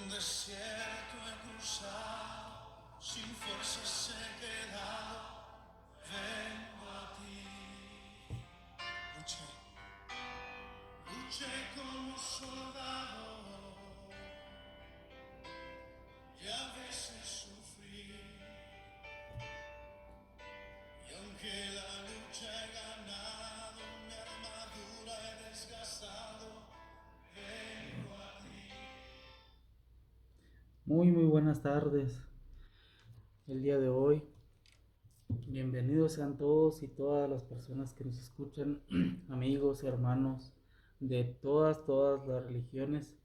desierto he cruzado, sin fuerzas he quedado, vengo a ti. Luché, luché como soldado y a veces sufrí. Y aunque la lucha he ganado, mi armadura he desgastado, vengo a ti. Muy buenas tardes. El día de hoy, bienvenidos sean todos y todas las personas que nos escuchan, amigos, hermanos de todas las religiones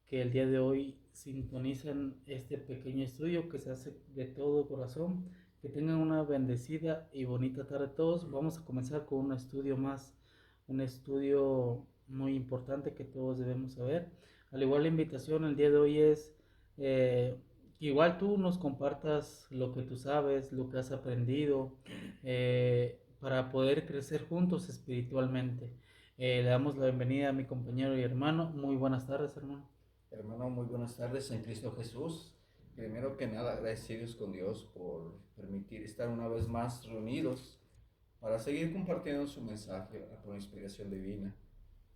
que el día de hoy sintonizan este pequeño estudio que se hace de todo corazón. Que tengan una bendecida y bonita tarde todos. Vamos a comenzar con un estudio más, un estudio muy importante que todos debemos saber. Al igual la invitación el día de hoy es que igual tú nos compartas lo que tú sabes, lo que has aprendido, para poder crecer juntos espiritualmente. Le damos la bienvenida a mi compañero y hermano. Muy buenas tardes, hermano. Hermano, muy buenas tardes en Cristo Jesús. Primero que nada, agradecidos con Dios por permitir estar una vez más reunidos para seguir compartiendo su mensaje con inspiración divina.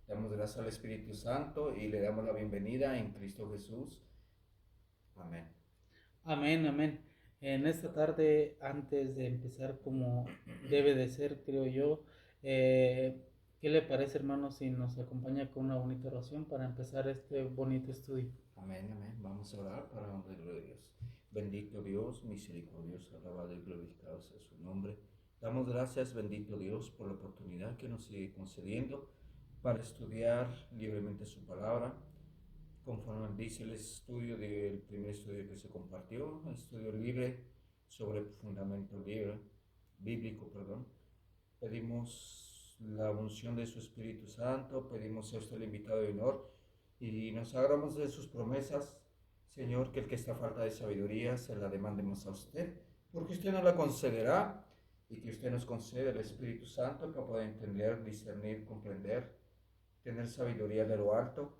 Damos gracias al Espíritu Santo y le damos la bienvenida en Cristo Jesús. Amén. Amén, amén. En esta tarde, antes de empezar como debe de ser, creo yo, ¿qué le parece, hermano, si nos acompaña con una bonita oración para empezar este bonito estudio? Amén, amén. Vamos a orar para honrar a Dios. Bendito Dios, misericordioso, alabado y glorificado sea su nombre. Damos gracias, bendito Dios, por la oportunidad que nos sigue concediendo para estudiar libremente su palabra. Conforme dice el estudio del primer estudio que se compartió, estudio libre sobre fundamento libre, bíblico, perdón. Pedimos la unción de su Espíritu Santo, pedimos a usted el invitado de honor y nos agarramos de sus promesas, Señor, que el que está a falta de sabiduría se la demandemos a usted, porque usted nos la concederá y que usted nos concede el Espíritu Santo para poder entender, discernir, comprender, tener sabiduría de lo alto,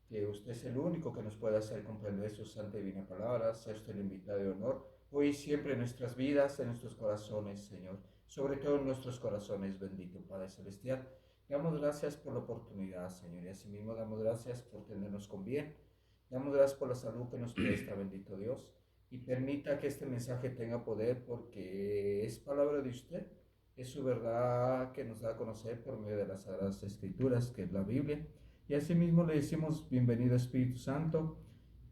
que usted es el único que nos puede hacer comprender su santa y divina palabra. Sea usted el invitado de honor, hoy y siempre en nuestras vidas, en nuestros corazones, Señor, sobre todo en nuestros corazones, bendito Padre Celestial. Damos gracias por la oportunidad, Señor, y asimismo damos gracias por tenernos con bien. Damos gracias por la salud que nos presta, bendito Dios, y permita que este mensaje tenga poder porque es palabra de usted, es su verdad que nos da a conocer por medio de las Sagradas Escrituras, que es la Biblia. Y asimismo le decimos bienvenido Espíritu Santo,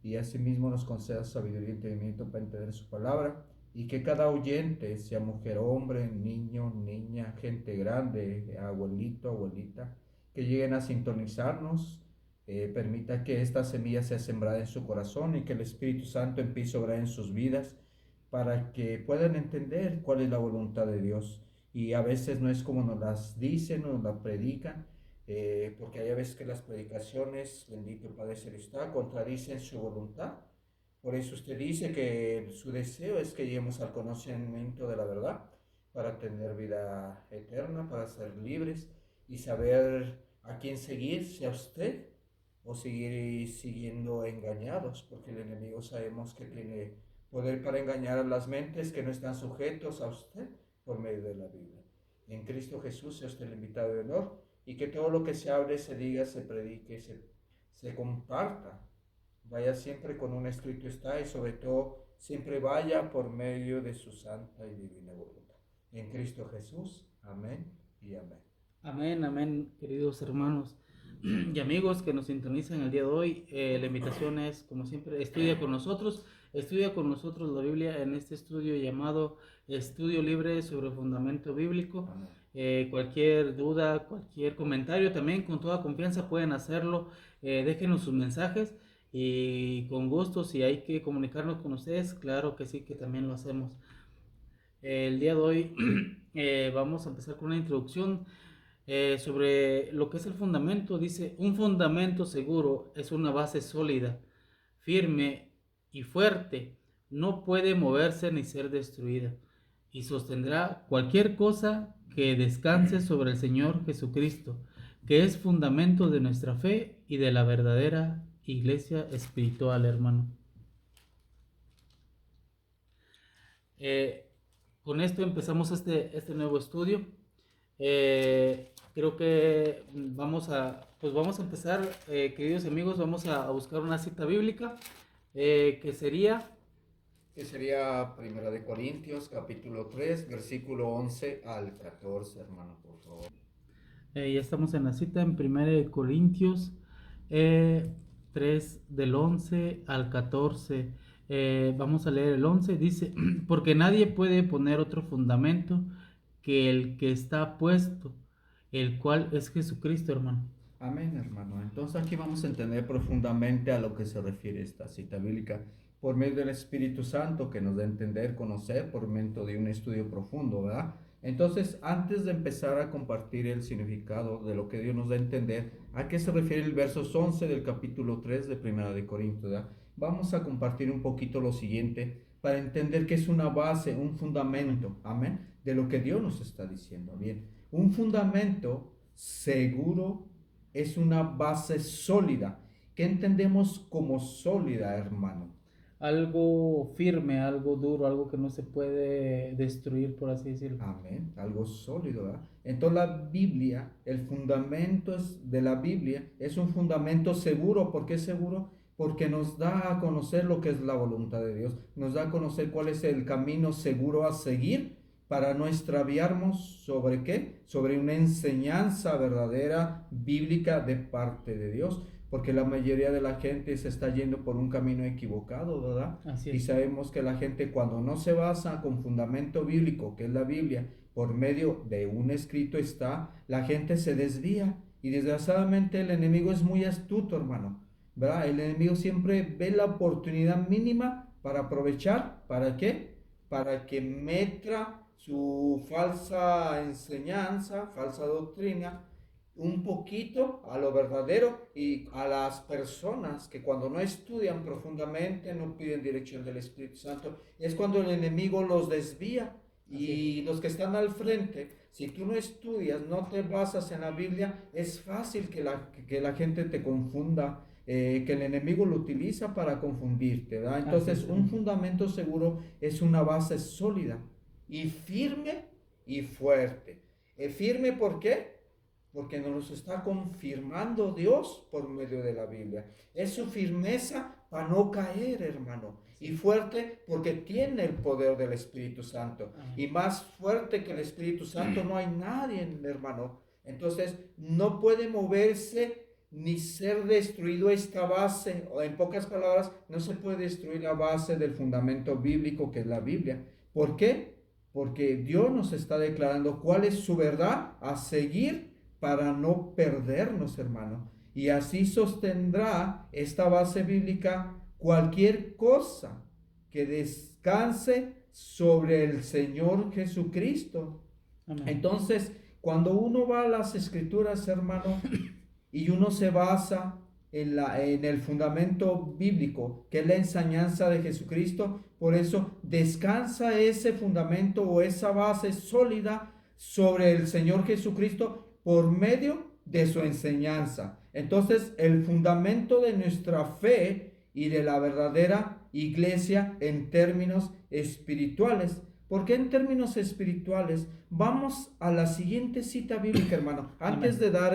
y asimismo nos conceda sabiduría y entendimiento para entender su palabra, y que cada oyente, sea mujer, hombre, niño, niña, gente grande, abuelito, abuelita, que lleguen a sintonizarnos, permita que esta semilla sea sembrada en su corazón y que el Espíritu Santo empiece a obrar en sus vidas para que puedan entender cuál es la voluntad de Dios. Y a veces no es como nos las dicen, nos la predican, porque hay veces que las predicaciones, bendito Padre Celestial, contradicen su voluntad. Por eso usted dice que su deseo es que lleguemos al conocimiento de la verdad, para tener vida eterna, para ser libres y saber a quién seguir, si a usted o seguir siguiendo engañados, porque el enemigo sabemos que tiene poder para engañar a las mentes que no están sujetos a usted por medio de la Biblia. En Cristo Jesús sea usted el invitado de honor y que todo lo que se hable, se diga, se predique, se comparta. Vaya siempre con un escrito está y sobre todo siempre vaya por medio de su santa y divina voluntad. En Cristo Jesús, amén y amén. Amén, amén, queridos hermanos y amigos que nos sintonizan el día de hoy. La invitación es, como siempre, estudia con nosotros la Biblia en este estudio llamado Estudio Libre sobre Fundamento Bíblico. Cualquier duda, cualquier comentario, también con toda confianza pueden hacerlo. Déjenos sus mensajes y con gusto, si hay que comunicarnos con ustedes, claro que sí, que también lo hacemos. El día de hoy vamos a empezar con una introducción sobre lo que es el fundamento. Dice: un fundamento seguro es una base sólida, firme y fuerte, no puede moverse ni ser destruida, y sostendrá cualquier cosa que descanse sobre el Señor Jesucristo, que es fundamento de nuestra fe y de la verdadera iglesia espiritual, hermano. Con esto empezamos este nuevo estudio. Creo que vamos a empezar, queridos amigos, vamos a buscar una cita bíblica que sería Primera de Corintios, capítulo 3, versículo 11 al 14, hermano, por favor. ya estamos en la cita en 1 Corintios 3 del 11 al 14. Vamos a leer el 11, dice, porque nadie puede poner otro fundamento que el que está puesto, el cual es Jesucristo, hermano. Amén, hermano. Entonces aquí vamos a entender profundamente a lo que se refiere esta cita bíblica por medio del Espíritu Santo que nos da a entender, conocer por medio de un estudio profundo, ¿verdad? Entonces, antes de empezar a compartir el significado de lo que Dios nos da a entender, ¿a qué se refiere el verso 11 del capítulo 3 de Primera de Corintios, ¿verdad? Vamos a compartir un poquito lo siguiente para entender que es una base, un fundamento, amén, de lo que Dios nos está diciendo. Bien, un fundamento seguro es una base sólida. ¿Qué entendemos como sólida, hermano? Algo firme, algo duro, algo que no se puede destruir, por así decirlo. Amén, algo sólido, ¿verdad? Entonces la Biblia, el fundamento de la Biblia es un fundamento seguro. ¿Por qué seguro? Porque nos da a conocer lo que es la voluntad de Dios, nos da a conocer cuál es el camino seguro a seguir para no extraviarnos sobre qué, sobre una enseñanza verdadera, bíblica de parte de Dios, porque la mayoría de la gente se está yendo por un camino equivocado, ¿verdad? Así Y es. sabemos que la gente cuando no se basa con fundamento bíblico, que es la Biblia, por medio de un escrito está, la gente se desvía y desgraciadamente el enemigo es muy astuto, hermano, ¿verdad? El enemigo siempre ve la oportunidad mínima para aprovechar, ¿para qué? Para que meta su falsa enseñanza, falsa doctrina, un poquito a lo verdadero y a las personas que cuando no estudian profundamente, no piden dirección del Espíritu Santo, es cuando el enemigo los desvía. Y los que están al frente, si tú no estudias, no te basas en la Biblia, es fácil que la gente te confunda, que el enemigo lo utiliza para confundirte, ¿verdad? Entonces, un fundamento seguro es una base sólida y firme y fuerte. ¿Firme por qué? Porque nos lo está confirmando Dios por medio de la Biblia. Es su firmeza para no caer, hermano. Y fuerte porque tiene el poder del Espíritu Santo. Y más fuerte que el Espíritu Santo no hay nadie, hermano. Entonces no puede moverse ni ser destruido esta base. O en pocas palabras, no se puede destruir la base del fundamento bíblico que es la Biblia. ¿Por qué? Porque Dios nos está declarando cuál es su verdad a seguir para no perdernos, hermano. Y así sostendrá esta base bíblica cualquier cosa que descanse sobre el Señor Jesucristo. Amén. Entonces, cuando uno va a las Escrituras, hermano, y uno se basa en el fundamento bíblico, que es la enseñanza de Jesucristo, por eso descansa ese fundamento o esa base sólida sobre el Señor Jesucristo por medio de su enseñanza. Entonces, el fundamento de nuestra fe y de la verdadera iglesia en términos espirituales. ¿Por qué en términos espirituales? Vamos a la siguiente cita bíblica, hermano. Antes de dar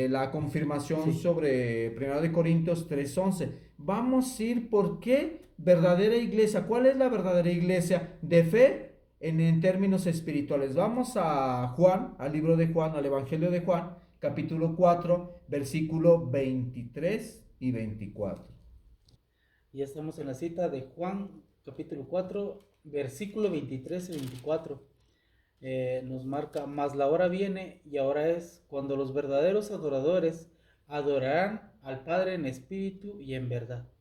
la confirmación sobre 1 Corintios 3:11, vamos a ir por qué verdadera iglesia. ¿Cuál es la verdadera iglesia de fe? En términos espirituales, vamos a Juan, al libro de Juan, al Evangelio de Juan, capítulo 4, versículo 23 y 24. Ya estamos en la cita de Juan, capítulo 4, versículo 23 y 24. Nos marca, mas la hora viene y ahora es cuando los verdaderos adoradores adorarán al Padre en espíritu y en verdad.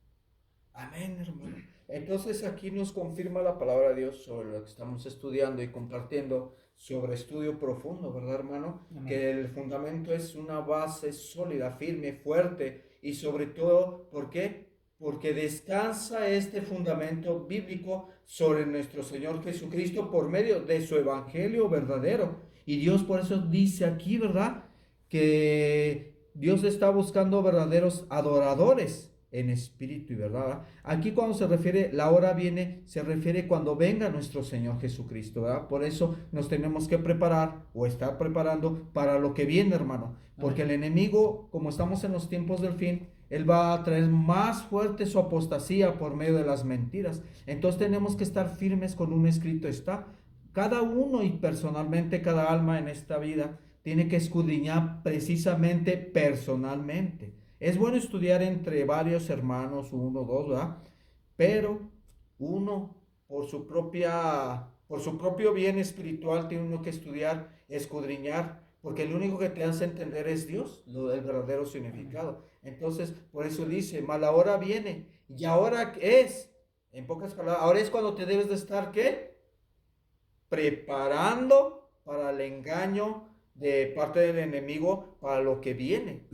Amén, hermano. Entonces aquí nos confirma la palabra de Dios sobre lo que estamos estudiando y compartiendo sobre estudio profundo, ¿verdad, hermano? Amén. Que el fundamento es una base sólida, firme, fuerte y sobre todo, ¿por qué? Porque descansa este fundamento bíblico sobre nuestro Señor Jesucristo por medio de su evangelio verdadero. Y Dios por eso dice aquí, ¿verdad? Que Dios está buscando verdaderos adoradores en espíritu y verdad. Aquí cuando se refiere, la hora viene, se refiere cuando venga nuestro Señor Jesucristo, ¿verdad? Por eso nos tenemos que preparar o estar preparando para lo que viene, hermano. Porque el enemigo, como estamos en los tiempos del fin, él va a traer más fuerte su apostasía por medio de las mentiras. Entonces tenemos que estar firmes con un escrito está. Cada uno y personalmente, cada alma en esta vida tiene que escudriñar precisamente personalmente. Es bueno estudiar entre varios hermanos, uno, dos, ¿verdad? Pero uno, por su propio bien espiritual, tiene uno que estudiar, escudriñar, porque el único que te hace entender es Dios, el verdadero significado. Entonces, por eso dice, mas la hora viene, y ahora es, en pocas palabras, ahora es cuando te debes de estar, ¿qué? Preparando para el engaño de parte del enemigo, para lo que viene.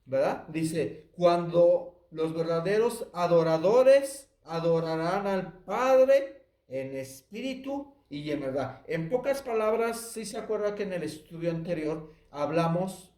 ¿Verdad? Dice, cuando los verdaderos adoradores adorarán al Padre en espíritu y en verdad. En pocas palabras, si se acuerda que en el estudio anterior hablamos,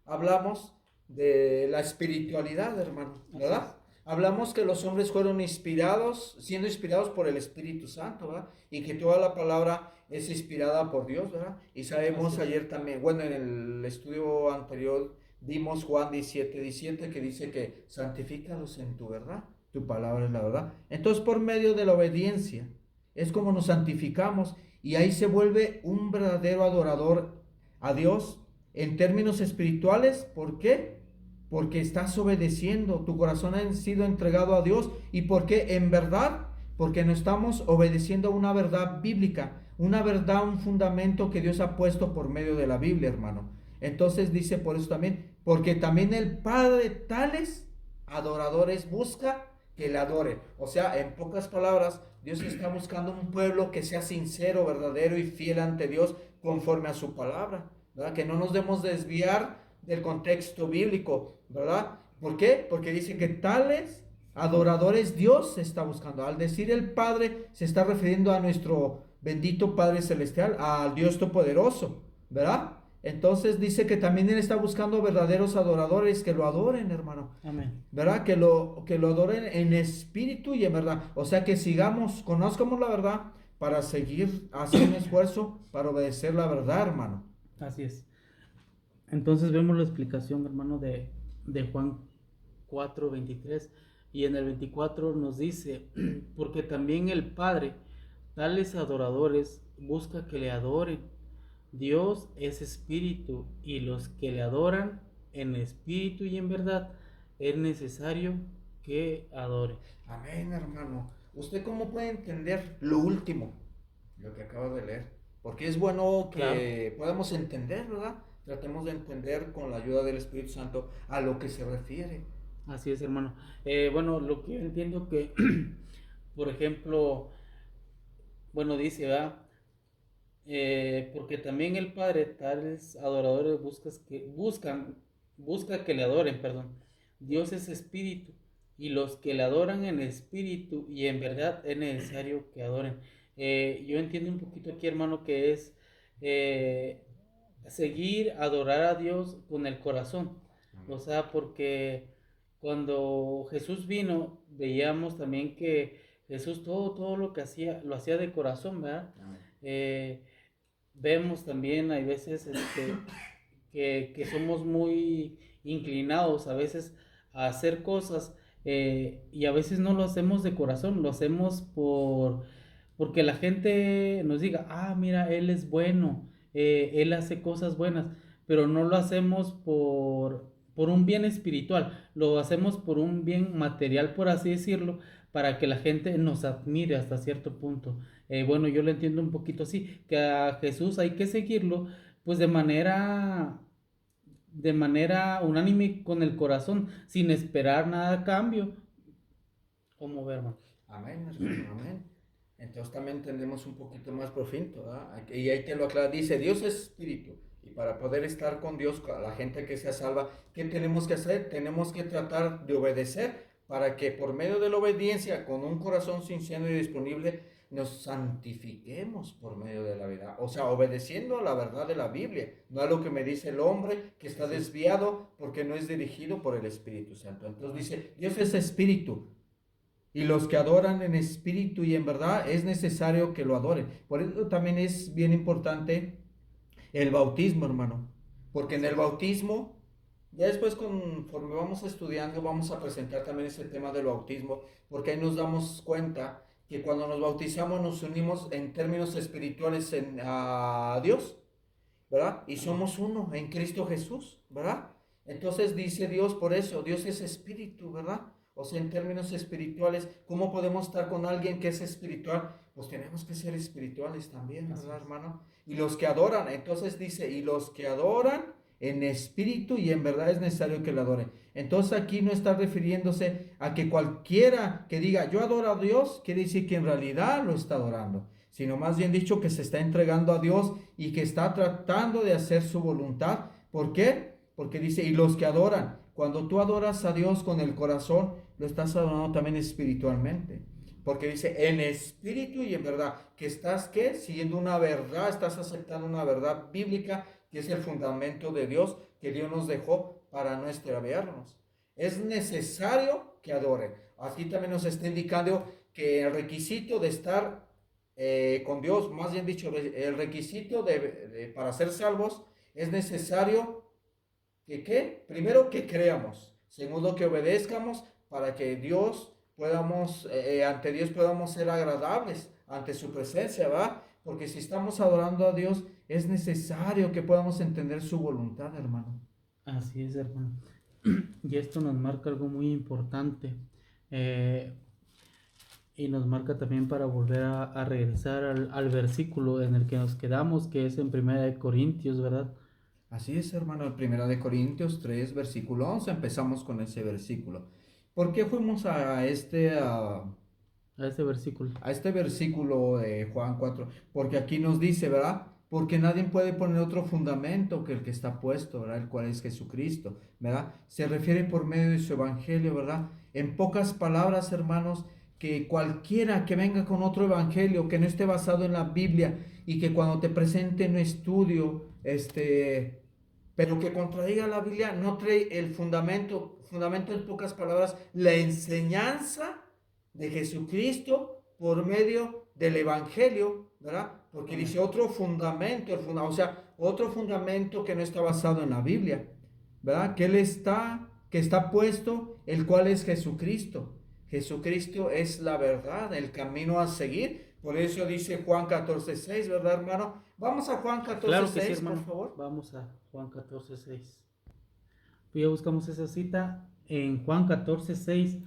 hablamos de la espiritualidad, hermano, ¿verdad? Hablamos que los hombres fueron inspirados, siendo inspirados por el Espíritu Santo, ¿verdad? Y que toda la palabra es inspirada por Dios, ¿verdad? Y sabemos ayer también, bueno, en el estudio anterior vimos Juan 17:17 que dice que santifícalos en tu verdad, tu palabra es la verdad. Entonces, por medio de la obediencia, es como nos santificamos y ahí se vuelve un verdadero adorador a Dios en términos espirituales. ¿Por qué? Porque estás obedeciendo, tu corazón ha sido entregado a Dios. ¿Y por qué? En verdad, porque no estamos obedeciendo a una verdad bíblica, una verdad, un fundamento que Dios ha puesto por medio de la Biblia, hermano. Entonces dice por eso también, porque también el Padre tales adoradores busca que le adoren. O sea, en pocas palabras, Dios está buscando un pueblo que sea sincero, verdadero y fiel ante Dios conforme a su palabra, ¿verdad? Que no nos debemos desviar del contexto bíblico, ¿verdad? ¿Por qué? Porque dice que tales adoradores Dios está buscando. Al decir el Padre, se está refiriendo a nuestro bendito Padre Celestial, al Dios Todopoderoso, ¿verdad? Entonces dice que también Él está buscando verdaderos adoradores que lo adoren, hermano. Amén. ¿Verdad? Que lo adoren en espíritu y en verdad. O sea, que sigamos, conozcamos la verdad para seguir haciendo un esfuerzo para obedecer la verdad, hermano. Así es. Entonces vemos la explicación, hermano, de Juan 4:23, y en el 24 nos dice, porque también el Padre, tales adoradores, busca que le adoren. Dios es espíritu, y los que le adoran en espíritu y en verdad, es necesario que adoren. Amén, hermano. ¿Usted cómo puede entender lo último, lo que acaba de leer? Porque es bueno que podamos entender, ¿verdad? Tratemos de entender con la ayuda del Espíritu Santo a lo que se refiere. Así es, hermano. Bueno, lo que yo entiendo que, por ejemplo, bueno, dice, ¿verdad? Porque también el Padre, tales adoradores busca que le adoren, perdón. Dios es espíritu, y los que le adoran en espíritu y en verdad es necesario que adoren. Yo entiendo un poquito aquí, hermano, que es seguir, adorar a Dios con el corazón. O sea, porque cuando Jesús vino, veíamos también que Jesús todo lo que hacía, lo hacía de corazón, ¿verdad? Vemos también, hay veces que somos muy inclinados a veces a hacer cosas, y a veces no lo hacemos de corazón, lo hacemos porque la gente nos diga, ah, mira, él es bueno, él hace cosas buenas, pero no lo hacemos por un bien espiritual, lo hacemos por un bien material, por así decirlo, para que la gente nos admire hasta cierto punto. Bueno, yo lo entiendo un poquito así, que a Jesús hay que seguirlo, pues de manera unánime con el corazón, sin esperar nada a cambio. ¿Cómo ver, hermano? Amén, hermano, amén. Entonces también entendemos un poquito más profundo, ¿verdad? Y ahí te lo aclara, dice, Dios es espíritu. Y para poder estar con Dios, con la gente que sea salva, ¿qué tenemos que hacer? Tenemos que tratar de obedecer para que por medio de la obediencia, con un corazón sincero y disponible, nos santifiquemos por medio de la verdad, o sea, obedeciendo a la verdad de la Biblia, no a lo que me dice el hombre que está desviado porque no es dirigido por el Espíritu Santo. Entonces dice, Dios es espíritu, y los que adoran en espíritu y en verdad es necesario que lo adoren. Por eso también es bien importante el bautismo, hermano, porque en el bautismo, ya después conforme vamos estudiando, vamos a presentar también ese tema del bautismo, porque ahí nos damos cuenta que cuando nos bautizamos nos unimos en términos espirituales a Dios, ¿verdad? Y somos uno en Cristo Jesús, ¿verdad? Entonces dice Dios, por eso, Dios es espíritu, ¿verdad? O sea, en términos espirituales, ¿cómo podemos estar con alguien que es espiritual? Pues tenemos que ser espirituales también, ¿verdad, hermano? Y los que adoran, entonces dice, y los que adoran en espíritu y en verdad es necesario que lo adoren. Entonces aquí no está refiriéndose a que cualquiera que diga, yo adoro a Dios, quiere decir que en realidad lo está adorando, sino más bien dicho que se está entregando a Dios y que está tratando de hacer su voluntad. ¿Por qué? Porque dice, y los que adoran, cuando tú adoras a Dios con el corazón, lo estás adorando también espiritualmente. Porque dice, en espíritu y en verdad, que estás, ¿qué? Siguiendo una verdad, estás aceptando una verdad bíblica, que es el fundamento de Dios, que Dios nos dejó para no extraviarnos. Es necesario que adoren. Aquí también nos está indicando que el requisito de estar con Dios, más bien dicho, el requisito para ser salvos, es necesario que ¿qué? Primero que creamos, segundo que obedezcamos para que Dios podamos, ante Dios podamos ser agradables ante su presencia, ¿va? Porque si estamos adorando a Dios, es necesario que podamos entender su voluntad, hermano. Así es, hermano. Y esto nos marca algo muy importante. eh, y nos marca también para volver a regresar al versículo en el que nos quedamos, que es en 1 Corintios, ¿verdad? Así es, hermano, en 1 Corintios 3, versículo 11, empezamos con ese versículo. ¿Por qué fuimos A ese versículo. a este versículo de Juan 4? Porque aquí nos dice, ¿verdad? Porque nadie puede poner otro fundamento que el que está puesto, ¿verdad? El cual es Jesucristo, ¿verdad? Se refiere por medio de su evangelio, ¿verdad? En pocas palabras, hermanos, que cualquiera que venga con otro evangelio que no esté basado en la Biblia y que cuando te presente un estudio, pero que contradiga la Biblia, no trae el fundamento en pocas palabras, la enseñanza de Jesucristo por medio del Evangelio, ¿verdad? Porque dice otro fundamento, o sea, otro fundamento que no está basado en la Biblia, ¿verdad? Que está puesto, el cual es Jesucristo. Jesucristo es la verdad, el camino a seguir. Por eso dice Juan 14:6, ¿verdad, hermano? Vamos a Juan 14:6, Claro que sí, hermano. por favor. Vamos a Juan 14:6. Pues ya buscamos esa cita en Juan 14:6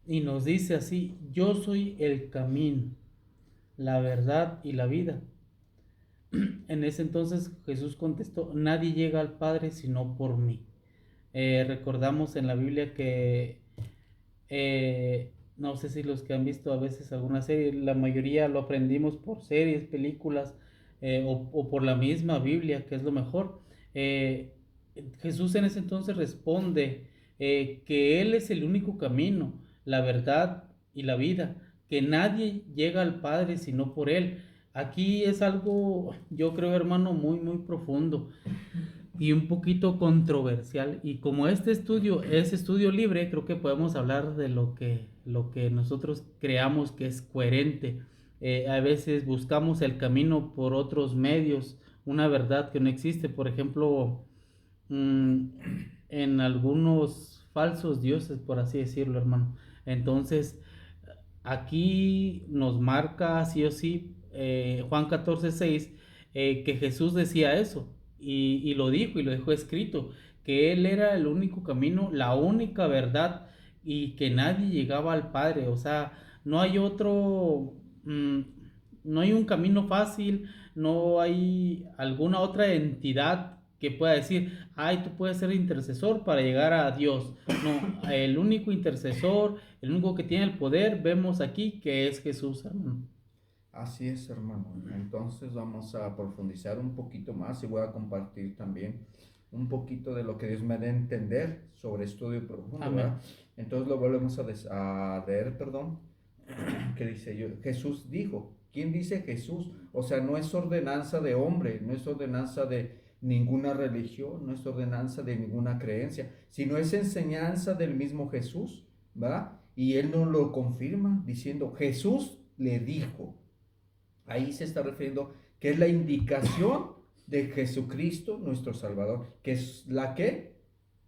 y nos dice así: yo soy el camino, la verdad y la vida. En ese entonces Jesús contestó: nadie llega al Padre sino por mí. Recordamos en la Biblia que no sé si los que han visto a veces alguna serie, la mayoría lo aprendimos por series, películas, o por la misma Biblia, que es lo mejor. Eh, Jesús en ese entonces responde que Él es el único camino, la verdad y la vida, que nadie llega al Padre sino por Él. Aquí es algo, yo creo, hermano, muy, muy profundo y un poquito controversial. Y como este estudio es estudio libre, creo que podemos hablar de lo que nosotros creamos que es coherente. A veces buscamos el camino por otros medios, una verdad que no existe. Por ejemplo, en algunos falsos dioses, por así decirlo, hermano. Entonces, aquí nos marca sí o sí Juan 14:6, que Jesús decía eso y lo dijo y lo dejó escrito, que Él era el único camino, la única verdad y que nadie llegaba al Padre. O sea, no hay otro, no hay un camino fácil, no hay alguna otra entidad que pueda decir, ay, tú puedes ser intercesor para llegar a Dios. No, el único intercesor, el único que tiene el poder, vemos aquí que es Jesús, hermano. Así es, hermano. Entonces vamos a profundizar un poquito más y voy a compartir también un poquito de lo que Dios me dé a entender sobre estudio profundo, Amén. ¿verdad? Entonces lo volvemos a leer, perdón, que dice Jesús dijo, ¿Quién dice Jesús? O sea, no es ordenanza de hombre, no es ordenanza de ninguna religión, no es ordenanza de ninguna creencia, sino es enseñanza del mismo Jesús, ¿verdad? Y él nos lo confirma diciendo, Jesús le dijo. Ahí se está refiriendo que es la indicación de Jesucristo, nuestro Salvador, que es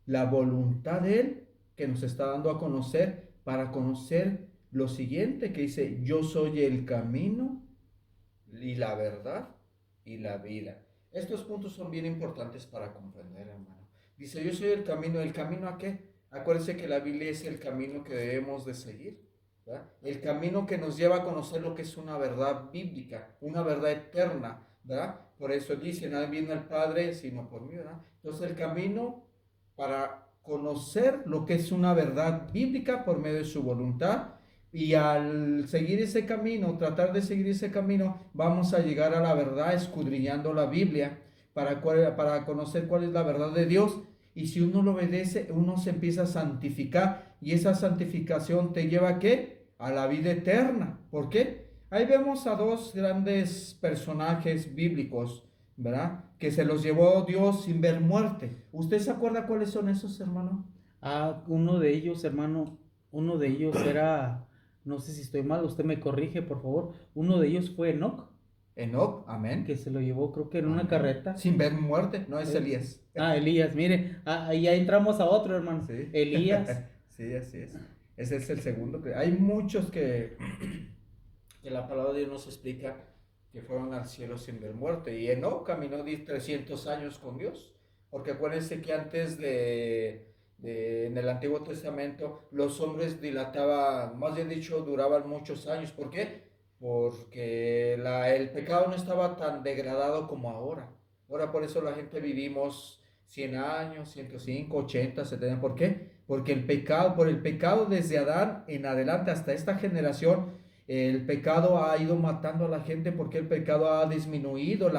la voluntad de Él que nos está dando a conocer para conocer lo siguiente que dice, yo soy el camino y la verdad y la vida. Estos puntos son bien importantes para comprender, hermano. Dice, yo soy ¿el camino a qué? Acuérdense que la Biblia es el camino que debemos de seguir, ¿verdad? El camino que nos lleva a conocer lo que es una verdad bíblica, una verdad eterna, ¿verdad? Por eso dice, nadie viene al Padre sino por mí, ¿verdad? Entonces el camino para conocer lo que es una verdad bíblica por medio de su voluntad, y al seguir ese camino, tratar de seguir ese camino, vamos a llegar a la verdad escudriñando la Biblia para conocer cuál es la verdad de Dios. Y si uno lo obedece, uno se empieza a santificar, y esa santificación te lleva ¿a qué? A la vida eterna. ¿Por qué? Ahí vemos a dos grandes personajes bíblicos, ¿verdad? Que se los llevó Dios sin ver muerte. ¿Usted se acuerda cuáles son esos, hermano? Uno de ellos, hermano, uno de ellos era, no sé si estoy mal, usted me corrige, por favor. Uno de ellos fue Enoc, Enoc, amén. que se lo llevó, creo que en una Amén. carreta. Sin ver muerte, no es Elías. Elías, mire, ahí ya entramos a otro, hermano. Sí. Elías. Sí, así es. Ese es el segundo. Hay muchos que la palabra de Dios nos explica que fueron al cielo sin ver muerte. Y Enoc caminó 300 años con Dios. Porque acuérdense que antes en el Antiguo Testamento, los hombres dilataban, más bien dicho, duraban muchos años. ¿Por qué? Porque el pecado no estaba tan degradado como ahora. Ahora por eso la gente vivimos 100 años, 105, 80, 70. ¿Por qué? Porque por el pecado desde Adán en adelante hasta esta generación, el pecado ha ido matando a la gente, porque el pecado ha disminuido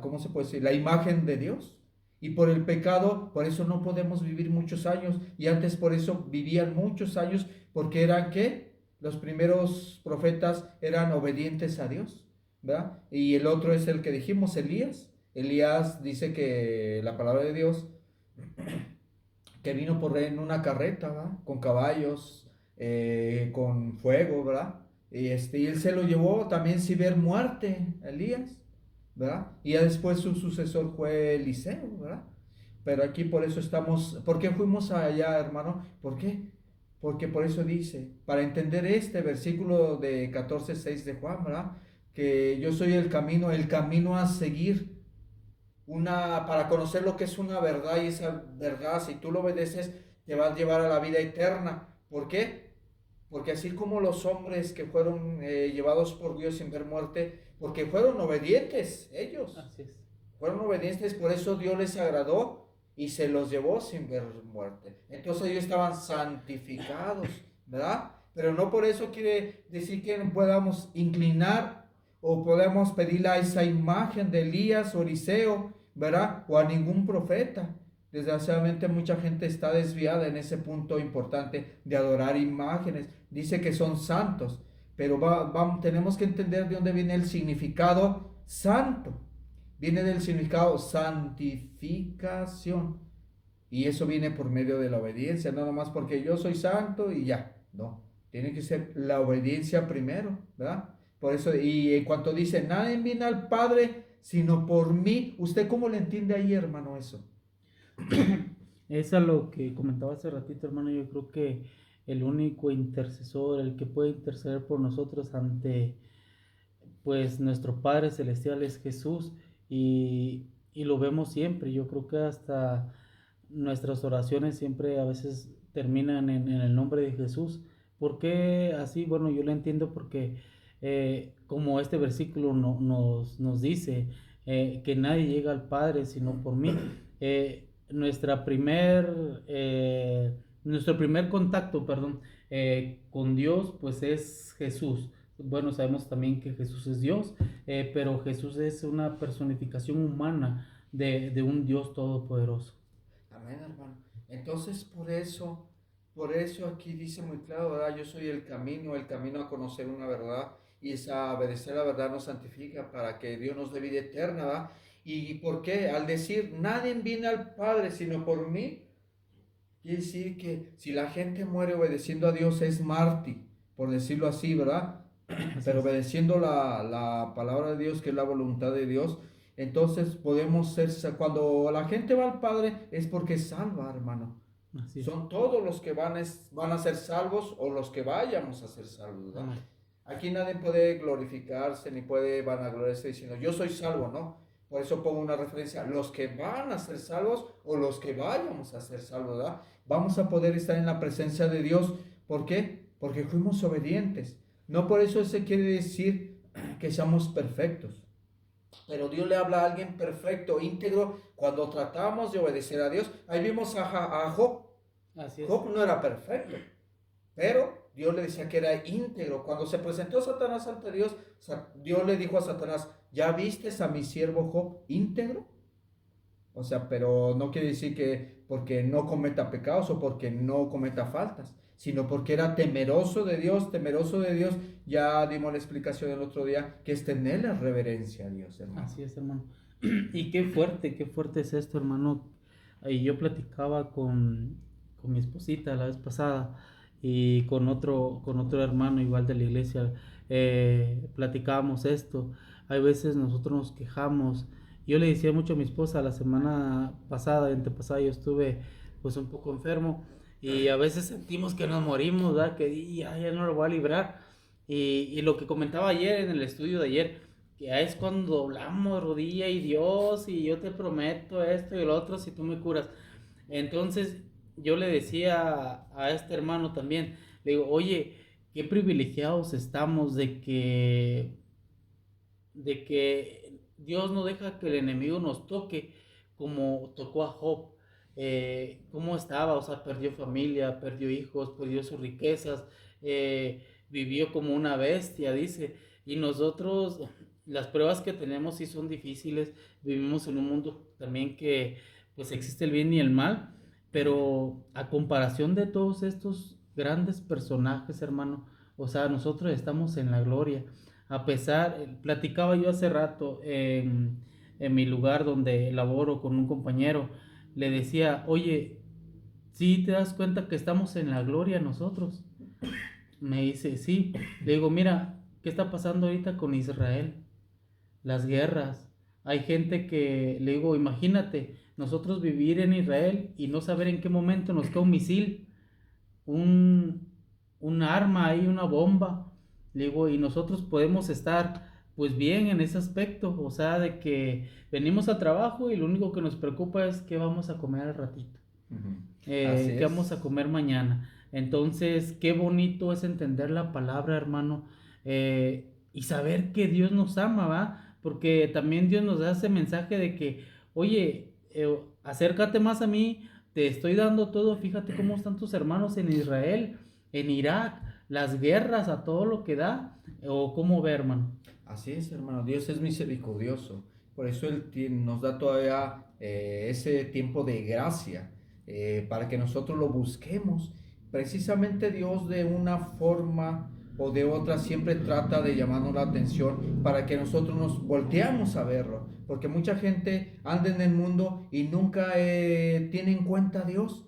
¿cómo se puede decir? La imagen de Dios. Y por el pecado, por eso no podemos vivir muchos años. Y antes por eso vivían muchos años, porque eran ¿qué? Los primeros profetas eran obedientes a Dios, ¿verdad? Y el otro es el que dijimos, Elías. Elías dice que la palabra de Dios, que vino por en una carreta, ¿verdad? Con caballos, con fuego, ¿verdad? Y él se lo llevó también sin ver muerte, Elías, ¿verdad? Y ya después su sucesor fue Eliseo, ¿verdad? Pero aquí por eso estamos, ¿por qué fuimos allá, hermano? ¿Por qué? Porque por eso dice, para entender este versículo de 14:6 de Juan, ¿verdad? Que yo soy el camino a seguir, para conocer lo que es una verdad, y esa verdad, si tú lo obedeces, te va a llevar a la vida eterna. ¿Por qué? Porque así como los hombres que fueron llevados por Dios sin ver muerte, porque fueron obedientes ellos. Así es. Fueron obedientes, por eso Dios les agradó y se los llevó sin ver muerte. Entonces ellos estaban santificados, ¿verdad? Pero no por eso quiere decir que no podamos inclinar o podemos pedirle a esa imagen de Elías o Eliseo, ¿verdad? O a ningún profeta. Desgraciadamente mucha gente está desviada en ese punto importante de adorar imágenes. Dice que son santos, pero tenemos que entender de dónde viene el significado santo. Viene del significado santificación. Y eso viene por medio de la obediencia, no nomás porque yo soy santo y ya. No, tiene que ser la obediencia primero, ¿verdad? Por eso, y en cuanto dice, nadie viene al Padre sino por mí. ¿Usted cómo le entiende ahí, hermano, eso? Es a lo que comentaba hace ratito, hermano. Yo creo que el único intercesor, el que puede interceder por nosotros ante pues nuestro Padre Celestial, es Jesús, y lo vemos siempre. Yo creo que hasta nuestras oraciones siempre a veces terminan en el nombre de Jesús. ¿Por qué así? Bueno, yo lo entiendo porque como este versículo nos dice que nadie llega al Padre sino por mí. Nuestro primer contacto, perdón, con Dios, pues es Jesús. Bueno, sabemos también que Jesús es Dios, pero Jesús es una personificación humana de un Dios todopoderoso. Amén, hermano. Entonces, por eso Por eso aquí dice muy claro, ¿verdad? Yo soy el camino a conocer una verdad, y esa obedecer la verdad nos santifica para que Dios nos dé vida eterna, ¿verdad? ¿Y por qué? Al decir, nadie viene al Padre sino por mí, quiere decir que si la gente muere obedeciendo a Dios es mártir, por decirlo así, ¿verdad? Así Pero es. obedeciendo la palabra de Dios, que es la voluntad de Dios, entonces podemos ser, cuando la gente va al Padre es porque es salva, hermano. Así es. Son todos los que van a ser salvos, o los que vayamos a ser salvos, ¿verdad? Amén. Aquí nadie puede glorificarse ni puede vanagloriarse diciendo yo soy salvo, ¿no? Por eso pongo una referencia, los que van a ser salvos o los que vayamos a ser salvos, ¿verdad? Vamos a poder estar en la presencia de Dios. ¿Por qué? Porque fuimos obedientes. No por eso se quiere decir que seamos perfectos. Pero Dios le habla a alguien perfecto, íntegro, cuando tratamos de obedecer a Dios. Ahí vimos a Job. Así es. Job no era perfecto, pero Dios le decía que era íntegro. Cuando se presentó Satanás ante Dios, Dios le dijo a Satanás, ¿ya vistes a mi siervo Job íntegro? O sea, pero no quiere decir que porque no cometa pecados o porque no cometa faltas, sino porque era temeroso de Dios, temeroso de Dios. Ya dimos la explicación el otro día, que es tenerle reverencia a Dios, hermano. Así es, hermano. Y qué fuerte es esto, hermano. Y yo platicaba con mi esposita la vez pasada y con otro hermano igual de la iglesia. Platicábamos esto. Hay veces nosotros nos quejamos. Yo le decía mucho a mi esposa, la semana pasada, antepasada, yo estuve pues un poco enfermo y a veces sentimos que nos morimos, ¿verdad? Que ya no lo voy a librar. Y lo que comentaba ayer en el estudio de ayer, que es cuando doblamos rodilla y Dios, y yo te prometo esto y lo otro si tú me curas. Entonces yo le decía a este hermano también, le digo, oye, qué privilegiados estamos de que Dios no deja que el enemigo nos toque como tocó a Job. Cómo estaba, o sea, perdió familia, perdió hijos, perdió sus riquezas, vivió como una bestia, dice. Y nosotros, las pruebas que tenemos sí son difíciles, vivimos en un mundo también que pues existe el bien y el mal, pero a comparación de todos estos grandes personajes, hermano, o sea, nosotros estamos en la gloria. A pesar, platicaba yo hace rato en mi lugar donde laboro con un compañero, le decía, oye, ¿sí te das cuenta que estamos en la gloria nosotros? Me dice, sí. Le digo, mira, ¿qué está pasando ahorita con Israel? Las guerras. Hay gente que, le digo, imagínate, nosotros vivir en Israel y no saber en qué momento nos cae un misil, un, un arma ahí, una bomba. Le digo, y nosotros podemos estar pues bien en ese aspecto, o sea, de que venimos al trabajo y lo único que nos preocupa es qué vamos a comer al ratito, Así qué es. vamos a comer mañana. Entonces, qué bonito es entender la palabra, hermano, y saber que Dios nos ama, ¿va? Porque también Dios nos da ese mensaje de que, oye, acércate más a mí, te estoy dando todo, fíjate cómo están tus hermanos en Israel, en Irak, las guerras, a todo lo que da, o cómo ve, hermano. Así es, hermano. Dios es misericordioso. Por eso Él nos da todavía ese tiempo de gracia, para que nosotros lo busquemos. Precisamente Dios, de una forma o de otra, siempre trata de llamarnos la atención para que nosotros nos volteamos a verlo. Porque mucha gente anda en el mundo y nunca tiene en cuenta a Dios.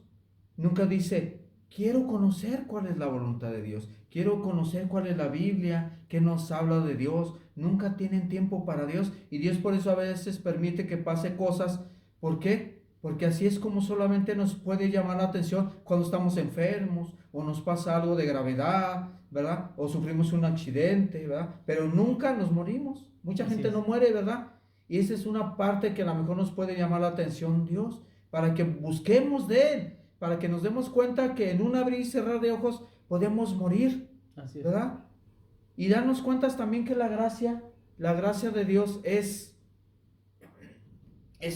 Nunca dice, quiero conocer cuál es la voluntad de Dios, quiero conocer cuál es la Biblia, qué nos habla de Dios. Nunca tienen tiempo para Dios, y Dios por eso a veces permite que pase cosas. ¿Por qué? Porque así es como solamente nos puede llamar la atención cuando estamos enfermos o nos pasa algo de gravedad, ¿verdad? O sufrimos un accidente, ¿verdad? Pero nunca nos morimos. Mucha Así gente es. no muere, ¿verdad? Y esa es una parte que a lo mejor nos puede llamar la atención Dios, para que busquemos de Él, para que nos demos cuenta que en un abrir y cerrar de ojos podemos morir, Así es. ¿verdad? Y darnos cuenta también que la gracia de Dios es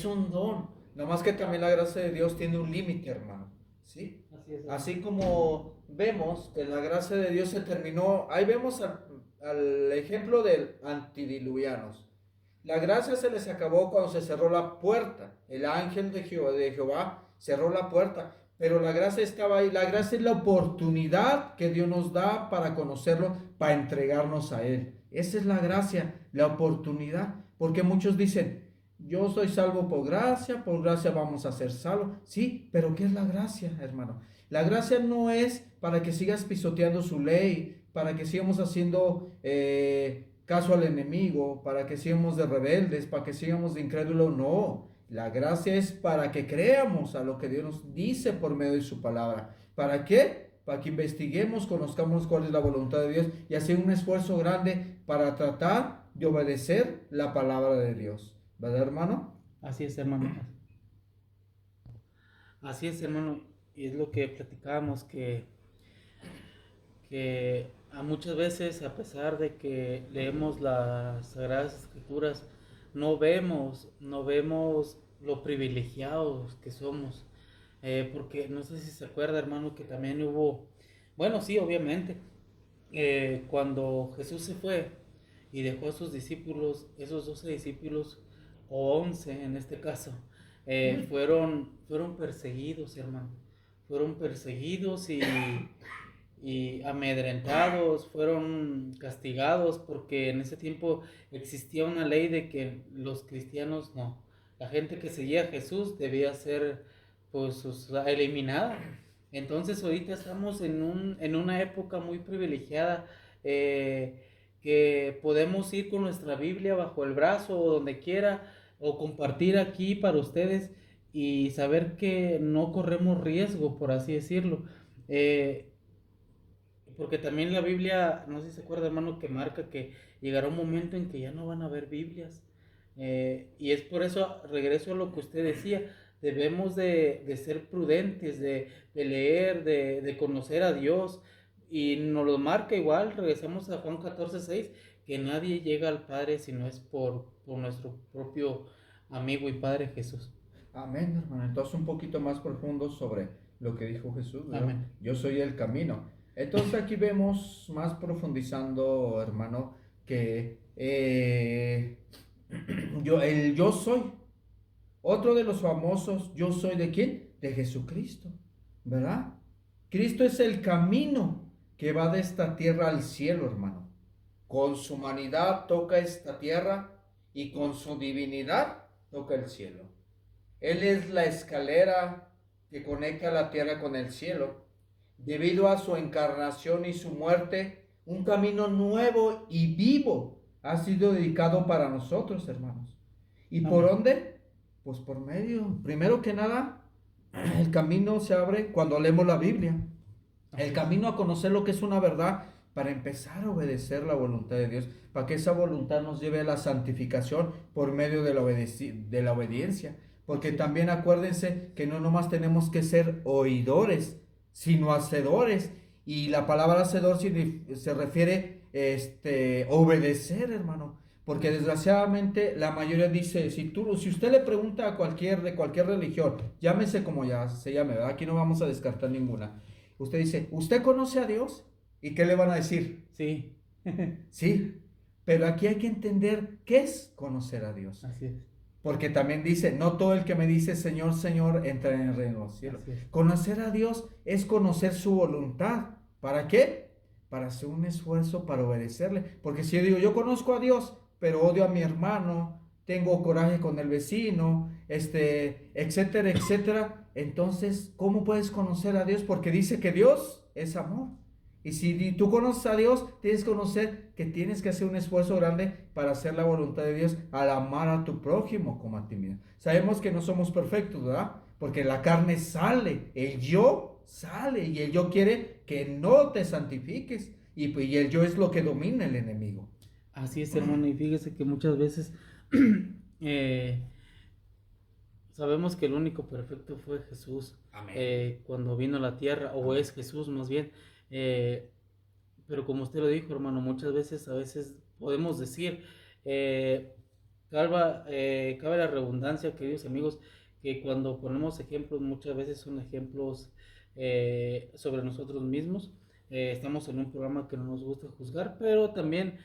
un don. No más que también la gracia de Dios tiene un límite, hermano, ¿sí? Así es. Así como vemos que la gracia de Dios se terminó, ahí vemos al ejemplo del antidiluvianos. La gracia se les acabó cuando se cerró la puerta. El ángel de Jehová cerró la puerta. pero la gracia estaba ahí. La gracia es la oportunidad que Dios nos da para conocerlo, para entregarnos a Él. Esa es la gracia, la oportunidad. Porque muchos dicen, yo soy salvo por gracia vamos a ser salvos. Sí, pero ¿qué es la gracia, hermano? La gracia no es para que sigas pisoteando su ley, para que sigamos haciendo caso al enemigo, para que sigamos de rebeldes, para que sigamos de incrédulos. No, la gracia es para que creamos a lo que Dios nos dice por medio de su palabra. ¿Para qué? Para que investiguemos, conozcamos cuál es la voluntad de Dios y hacer un esfuerzo grande para tratar de obedecer la palabra de Dios. ¿Verdad, hermano? Así es, hermano. Así es, hermano. Y es lo que platicábamos, que a muchas veces, a pesar de que leemos las Sagradas Escrituras, no vemos lo privilegiados que somos. Porque no sé si se acuerda, hermano, que también hubo, bueno, sí, obviamente, cuando Jesús se fue y dejó a sus discípulos, esos 12 discípulos, o 11 en este caso, fueron perseguidos, hermano. Fueron perseguidos y amedrentados, fueron castigados, porque en ese tiempo existía una ley de que los cristianos no, la gente que seguía a Jesús debía ser pues eliminada. Entonces ahorita estamos en una época muy privilegiada, que podemos ir con nuestra Biblia bajo el brazo o donde quiera, o compartir aquí para ustedes y saber que no corremos riesgo, por así decirlo. Porque también la Biblia, no sé si se acuerda, hermano, que marca que llegará un momento en que ya no van a haber Biblias. Y es por eso, regreso a lo que usted decía, debemos de ser prudentes, de leer, de conocer a Dios. Y nos lo marca igual, regresamos a Juan 14:6, que nadie llega al Padre si no es por nuestro propio amigo y Padre Jesús. Amén, hermano. Entonces un poquito más profundo sobre lo que dijo Jesús, ¿verdad? Amén. Yo soy el camino. Entonces aquí vemos más profundizando, hermano, que yo soy. Otro de los famosos yo soy ¿de quién? De Jesucristo, ¿verdad? Cristo es el camino que va de esta tierra al cielo, hermano. Con su humanidad toca esta tierra y con su divinidad toca el cielo. Él es la escalera que conecta la tierra con el cielo. Debido a su encarnación y su muerte, un camino nuevo y vivo ha sido dedicado para nosotros, hermanos. ¿Y por dónde? Pues por medio, primero que nada, el camino se abre cuando leemos la Biblia. El camino a conocer lo que es una verdad para empezar a obedecer la voluntad de Dios, para que esa voluntad nos lleve a la santificación por medio de la obediencia. Porque también acuérdense que no nomás tenemos que ser oidores, sino hacedores. Y la palabra hacedor se refiere obedecer, hermano. Porque desgraciadamente la mayoría dice, si usted le pregunta a de cualquier religión, llámese como ya se llame, ¿verdad? Aquí no vamos a descartar ninguna. Usted dice, ¿usted conoce a Dios? ¿Y qué le van a decir? Sí. Sí, pero aquí hay que entender qué es conocer a Dios. Así es. Porque también dice, no todo el que me dice Señor, Señor, entra en el reino de los cielos. Conocer a Dios es conocer su voluntad. ¿Para qué? Para hacer un esfuerzo para obedecerle. Porque si yo digo, yo conozco a Dios, pero odio a mi hermano, tengo coraje con el vecino, etcétera, etcétera, entonces, ¿cómo puedes conocer a Dios? Porque dice que Dios es amor. Y si tú conoces a Dios, tienes que conocer que tienes que hacer un esfuerzo grande para hacer la voluntad de Dios al amar a tu prójimo como a ti mismo. Sabemos que no somos perfectos, ¿verdad? Porque la carne sale, el yo sale y el yo quiere que no te santifiques y el yo es lo que domina el enemigo. Así es, hermano, y fíjese que muchas veces sabemos que el único perfecto fue Jesús. Cuando vino a la tierra, o es Jesús más bien. Pero como usted lo dijo, hermano, muchas veces, a veces podemos decir, cabe la redundancia, queridos amigos, que cuando ponemos ejemplos, muchas veces son ejemplos sobre nosotros mismos. Estamos en un programa que no nos gusta juzgar, pero también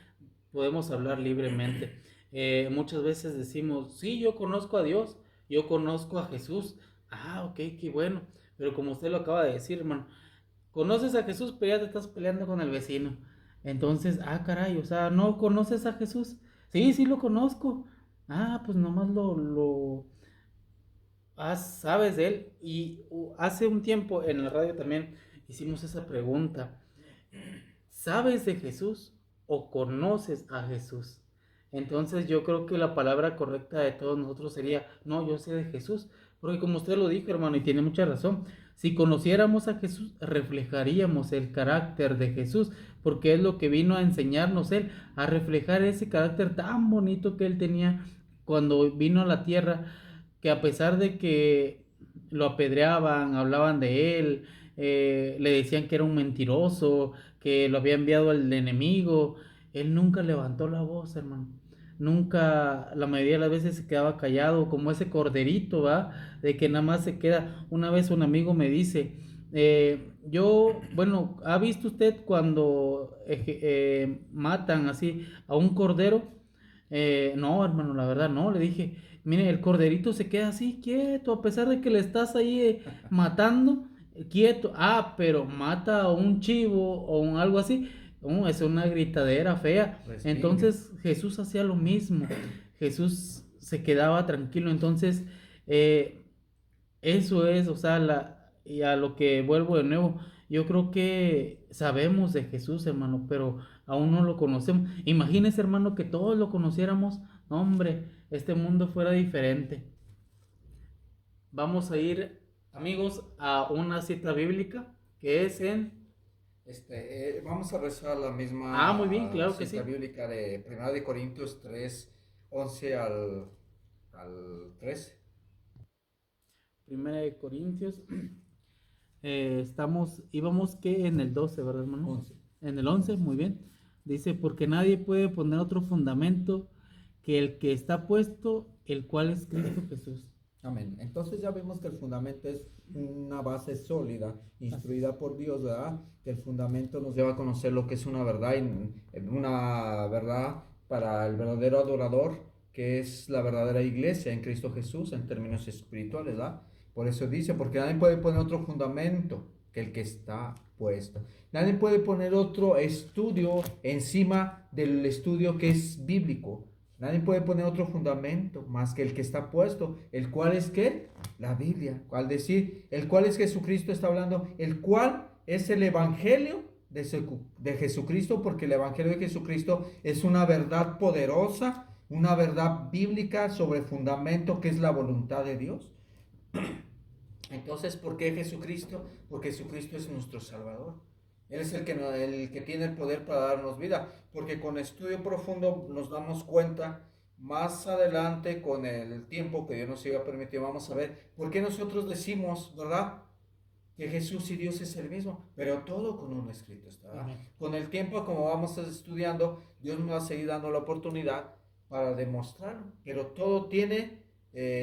podemos hablar libremente. Muchas veces decimos, sí, yo conozco a Dios, yo conozco a Jesús. Ah, ok, qué bueno. Pero como usted lo acaba de decir, hermano, conoces a Jesús, pero ya te estás peleando con el vecino. Entonces, caray, o sea, ¿no conoces a Jesús? Sí, sí lo conozco. Pues nomás sabes de él. Y hace un tiempo en la radio también hicimos esa pregunta. ¿Sabes de Jesús o conoces a Jesús? Entonces yo creo que la palabra correcta de todos nosotros sería, no, yo sé de Jesús, porque como usted lo dijo, hermano, y tiene mucha razón, si conociéramos a Jesús, reflejaríamos el carácter de Jesús, porque es lo que vino a enseñarnos él, a reflejar ese carácter tan bonito que él tenía cuando vino a la tierra, que a pesar de que lo apedreaban, hablaban de él, le decían que era un mentiroso, que lo había enviado el enemigo, él nunca levantó la voz, hermano. Nunca, la mayoría de las veces se quedaba callado, como ese corderito, ¿va? De que nada más se queda. Una vez un amigo me dice, bueno, ¿ha visto usted cuando matan así a un cordero? No, hermano, la verdad no, le dije, mire, el corderito se queda así quieto, a pesar de que le estás ahí matando, quieto. Pero mata a un chivo o algo así, es una gritadera fea. Respingue. Entonces Jesús hacía lo mismo, Jesús se quedaba tranquilo. Entonces, eso es, o sea, y a lo que vuelvo de nuevo, yo creo que sabemos de Jesús, hermano, pero aún no lo conocemos. Imagínese, hermano, que todos lo conociéramos. No, hombre, este mundo fuera diferente. Vamos a ir, amigos, a una cita bíblica que es en... Vamos a rezar la misma muy bien, claro que cita sí. bíblica de 1 de Corintios 3, 11 al 13. Primera de Corintios. Íbamos que en el 12, ¿verdad, hermano? 11. En el 11, muy bien. Dice, porque nadie puede poner otro fundamento que el que está puesto, el cual es Cristo Jesús. Amén. Entonces ya vemos que el fundamento es una base sólida, instruida por Dios, ¿verdad? Que el fundamento nos lleva a conocer lo que es una verdad, una verdad para el verdadero adorador, que es la verdadera iglesia en Cristo Jesús en términos espirituales, ¿verdad? Por eso dice, porque nadie puede poner otro fundamento que el que está puesto. Nadie puede poner otro estudio encima del estudio que es bíblico. Nadie puede poner otro fundamento más que el que está puesto, el cual es ¿qué? La Biblia. Al decir, el cual es Jesucristo está hablando, el cual es el Evangelio de Jesucristo, porque el Evangelio de Jesucristo es una verdad poderosa, una verdad bíblica sobre fundamento que es la voluntad de Dios. Entonces, ¿por qué Jesucristo? Porque Jesucristo es nuestro Salvador. Él es el que tiene el poder para darnos vida, porque con estudio profundo nos damos cuenta, más adelante con el tiempo que Dios nos siga permitiendo, vamos a ver por qué nosotros decimos, ¿verdad?, que Jesús y Dios es el mismo, pero todo con un escrito está. Con el tiempo, como vamos estudiando, Dios nos va a seguir dando la oportunidad para demostrarlo, pero todo tiene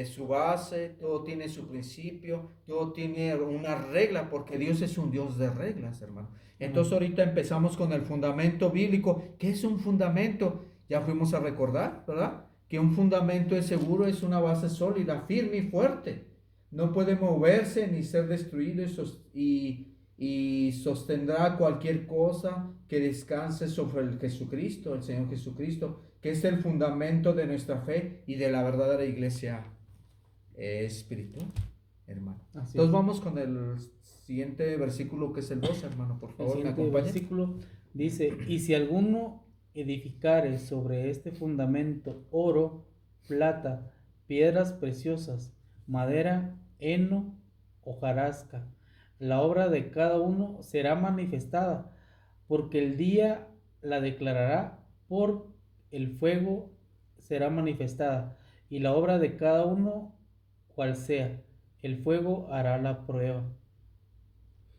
su base, todo tiene su principio, todo tiene una regla, porque Dios es un Dios de reglas, hermano. Entonces ahorita empezamos con el fundamento bíblico. ¿Qué es un fundamento? Ya fuimos a recordar, ¿verdad? Que un fundamento es seguro, es una base sólida, firme y fuerte. No puede moverse ni ser destruido y sostendrá cualquier cosa que descanse sobre el Jesucristo, el Señor Jesucristo, que es el fundamento de nuestra fe y de la verdadera iglesia espiritual, hermano. Entonces vamos con el siguiente versículo, que es el 12, hermano, por favor, el me siguiente acompaña. Versículo dice, y si alguno edificare sobre este fundamento oro, plata, piedras preciosas, madera, heno, hojarasca, la obra de cada uno será manifestada, porque el día la declarará, por el fuego será manifestada, y la obra de cada uno, cual sea, el fuego hará la prueba.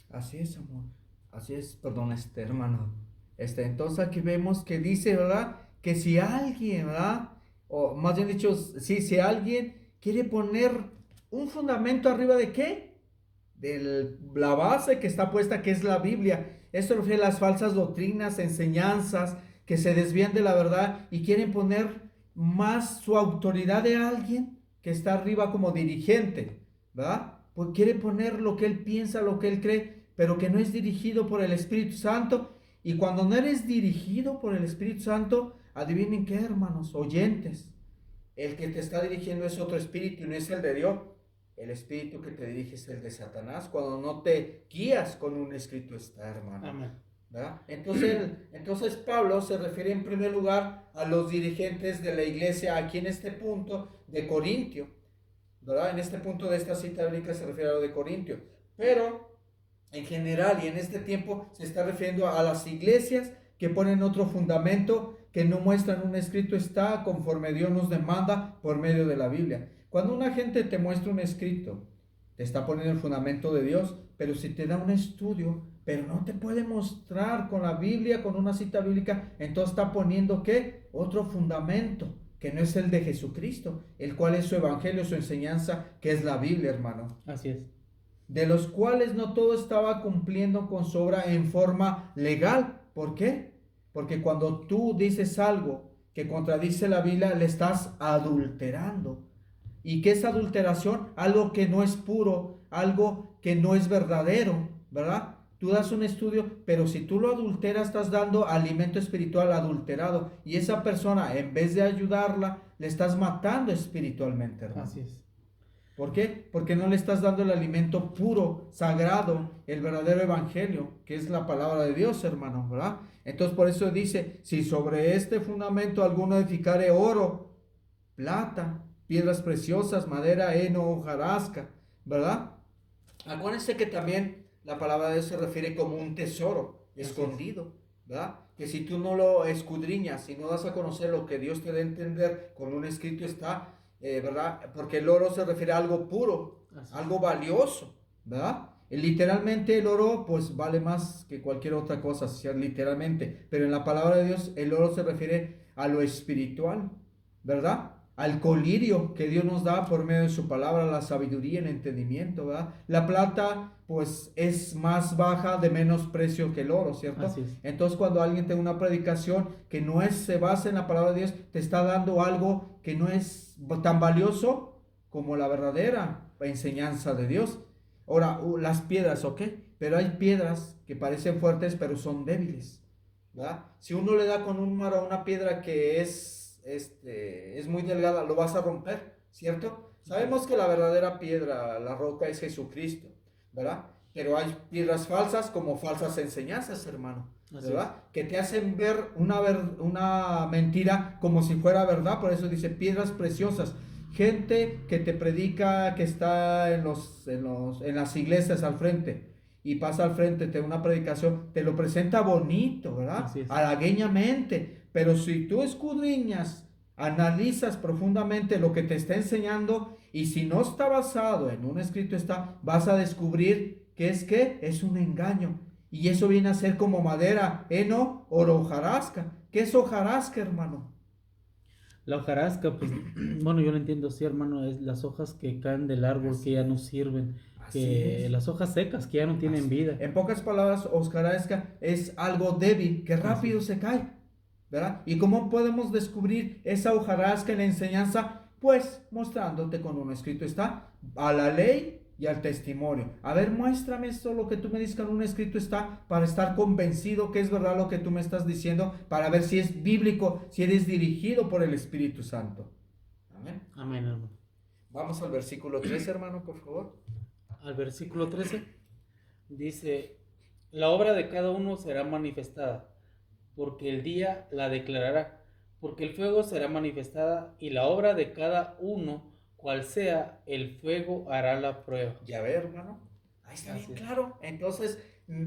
Así es, amor. Así es, perdón, hermano. Entonces aquí vemos que dice, ¿verdad? Que si alguien, ¿verdad? O más bien dicho, si alguien quiere poner un fundamento arriba de ¿qué? De la base que está puesta, que es la Biblia. Esto refiere a las falsas doctrinas, enseñanzas que se desvían de la verdad y quieren poner más su autoridad de alguien que está arriba como dirigente, ¿verdad? pues quiere poner lo que él piensa, lo que él cree, pero que no es dirigido por el Espíritu Santo. Y cuando no eres dirigido por el Espíritu Santo, adivinen qué, hermanos, oyentes, el que te está dirigiendo es otro espíritu y no es el de Dios. El espíritu que te dirige es el de Satanás, cuando no te guías con un escrito está, hermano. Amén. ¿Verdad? Entonces Pablo se refiere en primer lugar a los dirigentes de la iglesia aquí en este punto de Corintio, ¿verdad? En este punto de esta cita bíblica se refiere a lo de Corintio, pero en general y en este tiempo se está refiriendo a las iglesias que ponen otro fundamento, que no muestran un escrito está conforme Dios nos demanda por medio de la Biblia. Cuando una gente te muestra un escrito, te está poniendo el fundamento de Dios, pero si te da un estudio, pero no te puede mostrar con la Biblia, con una cita bíblica, entonces está poniendo ¿qué? Otro fundamento, que no es el de Jesucristo, el cual es su evangelio, su enseñanza, que es la Biblia, hermano. Así es. De los cuales no todo estaba cumpliendo con su obra en forma legal. ¿Por qué? Porque cuando tú dices algo que contradice la Biblia, le estás adulterando. ¿Y qué es adulteración? Algo que no es puro, algo que no es verdadero, ¿verdad? Tú das un estudio, pero si tú lo adulteras, estás dando alimento espiritual adulterado. Y esa persona, en vez de ayudarla, le estás matando espiritualmente, hermano. Así es. ¿Por qué? Porque no le estás dando el alimento puro, sagrado, el verdadero evangelio, que es la palabra de Dios, hermano, ¿verdad? Entonces por eso dice, si sobre este fundamento alguno edificare oro, plata, piedras preciosas, madera, heno, hojarasca, ¿verdad? Acuérdense que también la palabra de Dios se refiere como un tesoro escondido, ¿verdad? Que si tú no lo escudriñas y no das a conocer lo que Dios te da a entender con un escrito está, ¿verdad? Porque el oro se refiere a algo puro, algo valioso, ¿verdad? Literalmente el oro pues vale más que cualquier otra cosa, literalmente, pero en la palabra de Dios el oro se refiere a lo espiritual, ¿verdad? Al colirio que Dios nos da por medio de su palabra, la sabiduría, el entendimiento, ¿verdad? La plata pues es más baja, de menos precio que el oro, ¿cierto? Así es. Entonces cuando alguien tiene una predicación que no se basa en la palabra de Dios, te está dando algo que no es tan valioso como la verdadera enseñanza de Dios. Ahora, las piedras, ¿ok? Pero hay piedras que parecen fuertes pero son débiles, ¿verdad? Si uno le da con un maro a una piedra que es muy delgada, lo vas a romper, ¿cierto? Sabemos que la verdadera piedra, la roca, es Jesucristo, ¿verdad? Pero hay piedras falsas como falsas enseñanzas, hermano, ¿verdad? Que te hacen ver una mentira como si fuera verdad. Por eso dice piedras preciosas. Gente que te predica, que está en las iglesias al frente y pasa al frente, te da una predicación, te lo presenta bonito, ¿verdad? Halagueñamente. Pero si tú escudriñas, analizas profundamente lo que te está enseñando, y si no está basado en un escrito vas a descubrir que es un engaño. Y eso viene a ser como madera, heno, oro, hojarasca. ¿Qué es hojarasca, hermano? La hojarasca, pues, bueno, yo lo entiendo así, hermano, es las hojas que caen del árbol que ya no sirven, que las hojas secas que ya no tienen vida. En pocas palabras, hojarasca es algo débil que rápido se cae, ¿verdad? ¿Y cómo podemos descubrir esa hojarasca en la enseñanza? Pues mostrándote con un escrito está a la ley y al testimonio. A ver, muéstrame esto, lo que tú me dices que en un escrito está, para estar convencido que es verdad lo que tú me estás diciendo, para ver si es bíblico, si eres dirigido por el Espíritu Santo. Amén. Amén, hermano. Vamos al versículo 13, hermano, por favor. Al versículo 13 dice: la obra de cada uno será manifestada, porque el día la declarará, porque el fuego será manifestada, y la obra de cada uno, cual sea, el fuego hará la prueba. Ya ve, hermano, ahí está bien claro. Entonces,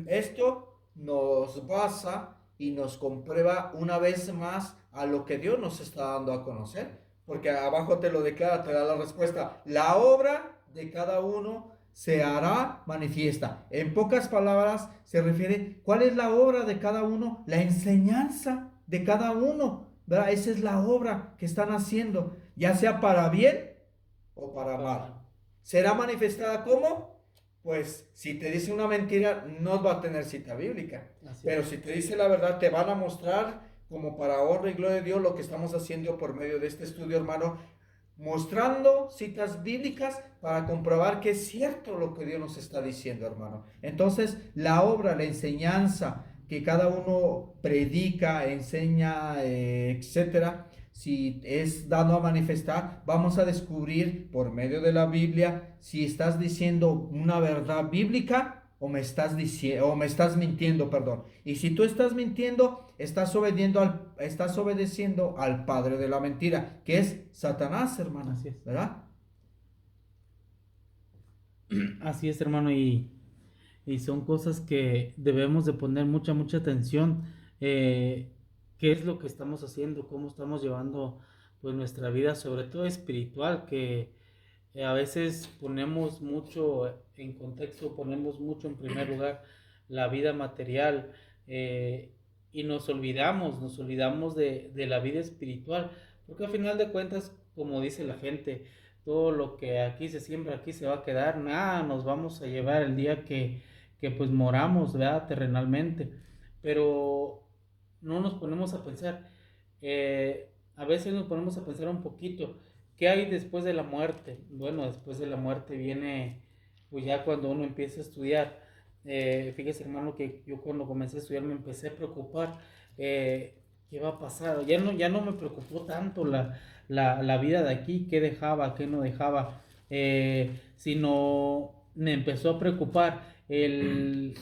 esto nos basa y nos comprueba una vez más a lo que Dios nos está dando a conocer, porque abajo te lo declara, te da la respuesta. La obra de cada uno se hará manifiesta. En pocas palabras se refiere, ¿cuál es la obra de cada uno? La enseñanza de cada uno, ¿verdad? Esa es la obra que están haciendo, ya sea para bien o para mal. ¿Será manifestada cómo? Pues si te dice una mentira no va a tener cita bíblica. Pero si te dice la verdad te van a mostrar, como para honra y gloria de Dios, lo que estamos haciendo por medio de este estudio, hermano, mostrando citas bíblicas para comprobar que es cierto lo que Dios nos está diciendo, hermano. Entonces, la obra, la enseñanza que cada uno predica, enseña, etcétera, si es dado a manifestar, vamos a descubrir por medio de la Biblia si estás diciendo una verdad bíblica o me estás diciendo o me estás mintiendo, perdón. Y si tú estás mintiendo, estás obedeciendo al padre de la mentira, que es Satanás, hermano. Así es. ¿Verdad? Así es, hermano, y son cosas que debemos de poner mucha atención. ¿Qué es lo que estamos haciendo? ¿Cómo estamos llevando pues nuestra vida, sobre todo espiritual? Que a veces ponemos mucho en contexto, ponemos mucho en primer lugar la vida material, y nos olvidamos de la vida espiritual, porque al final de cuentas, como dice la gente, todo lo que aquí se siembra, aquí se va a quedar, nada nos vamos a llevar el día que pues moramos, ¿verdad? Terrenalmente, pero no nos ponemos a pensar, a veces nos ponemos a pensar un poquito, ¿qué hay después de la muerte? Bueno, después de la muerte viene, pues ya cuando uno empieza a estudiar. Fíjese, hermano, que yo cuando comencé a estudiar me empecé a preocupar, qué va a pasar. Ya no me preocupó tanto la vida de aquí, qué dejaba, qué no dejaba, sino me empezó a preocupar el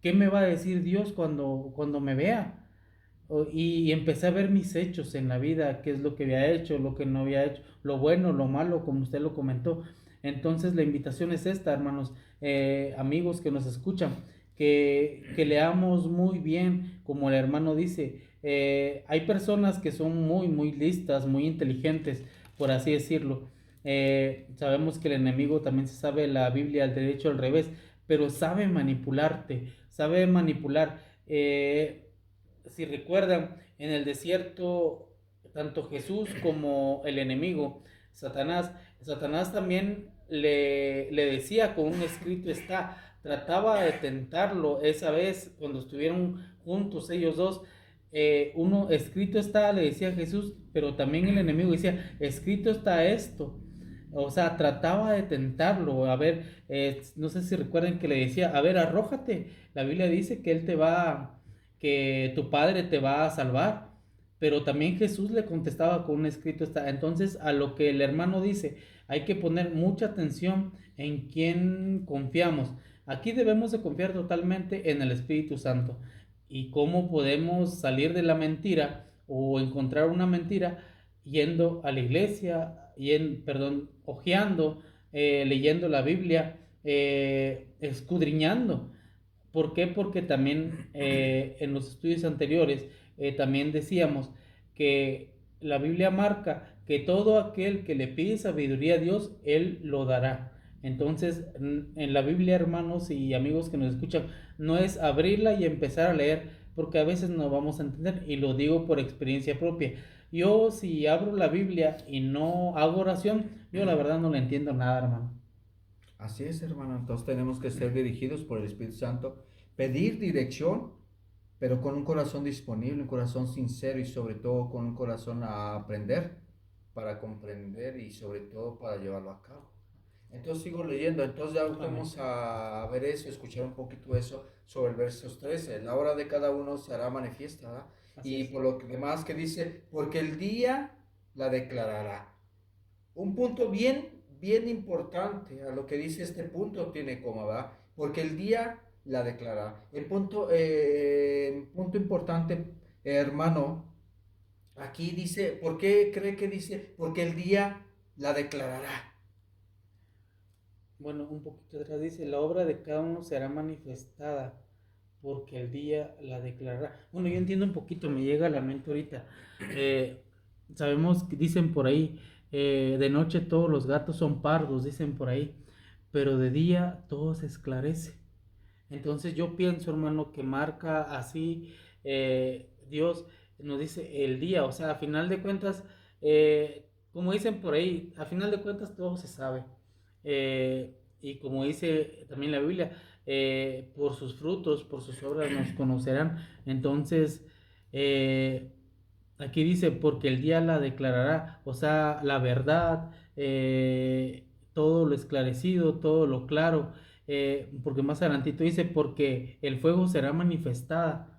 qué me va a decir Dios cuando me vea. Y empecé a ver mis hechos en la vida, qué es lo que había hecho, lo que no había hecho, lo bueno, lo malo, como usted lo comentó. Entonces la invitación es esta, hermanos, amigos que nos escuchan, que leamos muy bien, como el hermano dice. Hay personas que son muy listas, muy inteligentes, por así decirlo. Sabemos que el enemigo también se sabe la Biblia al derecho al revés, pero sabe manipularte, sabe manipular. Si recuerdan, en el desierto, tanto Jesús como el enemigo, Satanás también le decía con un escrito está, trataba de tentarlo esa vez cuando estuvieron juntos ellos dos. Uno, escrito está, le decía Jesús, pero también el enemigo decía, escrito está esto. O sea, trataba de tentarlo. A ver, no sé si recuerdan que le decía, a ver, arrójate. La Biblia dice que él te va, que tu padre te va a salvar. Pero también Jesús le contestaba con un escrito está. Entonces, a lo que el hermano dice, hay que poner mucha atención en quién confiamos. Aquí debemos de confiar totalmente en el Espíritu Santo. Y cómo podemos salir de la mentira o encontrar una mentira yendo a la iglesia, hojeando, leyendo la Biblia, escudriñando. ¿Por qué? Porque también en los estudios anteriores también decíamos que la Biblia marca que todo aquel que le pide sabiduría a Dios, Él lo dará. Entonces, en la Biblia, hermanos y amigos que nos escuchan, no es abrirla y empezar a leer, porque a veces no vamos a entender, y lo digo por experiencia propia. Yo si abro la Biblia y no hago oración, yo la verdad no le entiendo nada, hermano. Así es, hermano. Entonces tenemos que ser dirigidos por el Espíritu Santo, pedir dirección, pero con un corazón disponible, un corazón sincero y sobre todo con un corazón a aprender, para comprender y sobre todo para llevarlo a cabo. Entonces sigo leyendo, entonces ya vamos a ver eso, escuchar un poquito eso sobre el verso 13. La hora de cada uno se hará manifiesta, ¿verdad? Y por lo demás que dice, porque el día la declarará. Un punto bien importante a lo que dice este punto tiene coma, ¿verdad? Porque el día la declarará. Punto importante, hermano, aquí dice, ¿por qué cree que dice? Porque el día la declarará. Bueno, un poquito atrás dice, la obra de cada uno será manifestada, porque el día la declarará. Bueno, yo entiendo un poquito, me llega a la mente ahorita. Sabemos que dicen por ahí, de noche todos los gatos son pardos, dicen por ahí, pero de día todo se esclarece. Entonces yo pienso, hermano, que marca así, Dios nos dice el día, o sea, a final de cuentas, como dicen por ahí, a final de cuentas todo se sabe. Y como dice también la Biblia, por sus frutos, por sus obras nos conocerán. Entonces, aquí dice, porque el día la declarará, o sea, la verdad, todo lo esclarecido, todo lo claro, porque más adelantito dice, porque el fuego será manifestada.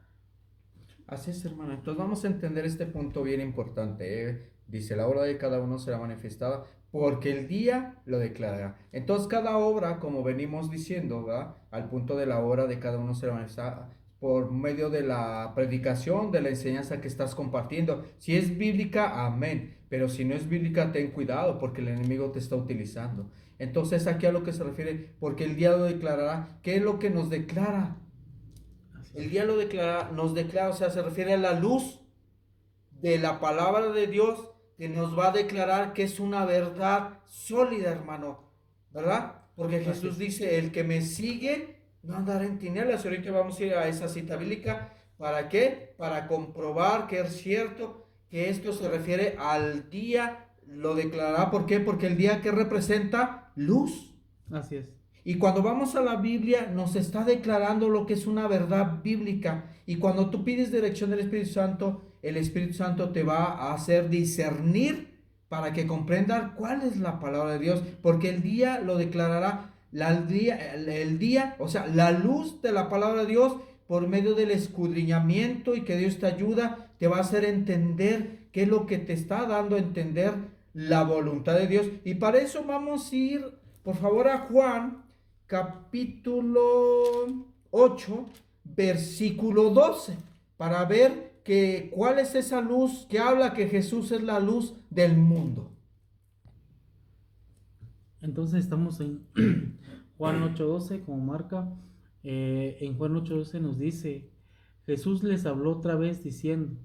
Así es, hermano. Entonces vamos a entender este punto bien importante. Dice, la obra de cada uno será manifestada porque el día lo declarará. Entonces cada obra, como venimos diciendo, ¿verdad? Al punto de la obra de cada uno será manifestada por medio de la predicación, de la enseñanza que estás compartiendo. Si es bíblica, amén. Pero si no es bíblica, ten cuidado porque el enemigo te está utilizando. Entonces aquí a lo que se refiere, porque el día lo declarará. ¿Qué es lo que nos declara? El día lo declara, nos declara, o sea, se refiere a la luz de la palabra de Dios que nos va a declarar que es una verdad sólida, hermano, ¿verdad? Porque Jesús dice, el que me sigue no andará en tinieblas. Ahorita vamos a ir a esa cita bíblica. ¿Para qué? Para comprobar que es cierto que esto se refiere al día, lo declarará. ¿Por qué? Porque el día que representa luz. Así es. Y cuando vamos a la Biblia nos está declarando lo que es una verdad bíblica. Y cuando tú pides dirección del Espíritu Santo, el Espíritu Santo te va a hacer discernir para que comprendas cuál es la palabra de Dios. Porque el día lo declarará, el día, o sea, la luz de la palabra de Dios por medio del escudriñamiento y que Dios te ayuda, te va a hacer entender qué es lo que te está dando a entender la voluntad de Dios. Y para eso vamos a ir, por favor, a Juan capítulo 8, versículo 12, para ver cuál es esa luz que habla que Jesús es la luz del mundo. Entonces estamos en Juan 8:12 como marca. En Juan 8:12 nos dice, Jesús les habló otra vez diciendo,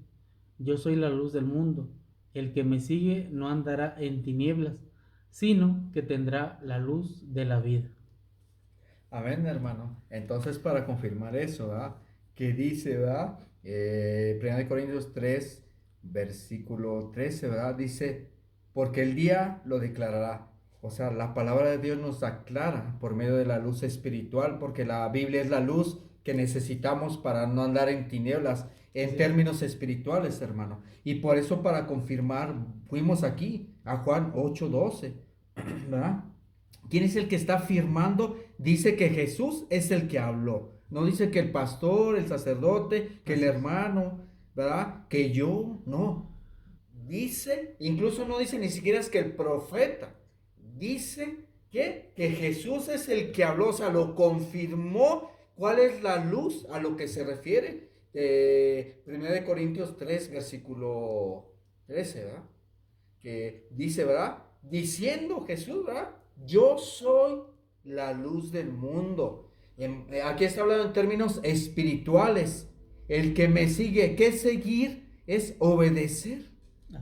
yo soy la luz del mundo, el que me sigue no andará en tinieblas, sino que tendrá la luz de la vida. Amén, hermano. Entonces, para confirmar eso, ¿verdad? Que dice, ¿verdad? 1 Corintios 3, versículo 13, ¿verdad? Dice, porque el día lo declarará. O sea, la palabra de Dios nos aclara por medio de la luz espiritual, porque la Biblia es la luz que necesitamos para no andar en tinieblas, en términos espirituales, hermano. Y por eso, para confirmar, fuimos aquí a Juan 8:12, ¿verdad? ¿Quién es el que está afirmando? Dice que Jesús es el que habló. No dice que el pastor, el sacerdote, que el hermano, ¿verdad? Que yo, no. Dice, incluso no dice ni siquiera es que el profeta. Dice que Jesús es el que habló, o sea, lo confirmó. ¿Cuál es la luz a lo que se refiere? 1 Corintios 3, versículo 13, ¿verdad? Que dice, ¿verdad? Diciendo Jesús, ¿verdad? Yo soy la luz del mundo. Aquí está hablando en términos espirituales. El que me sigue, ¿qué es seguir? Es obedecer.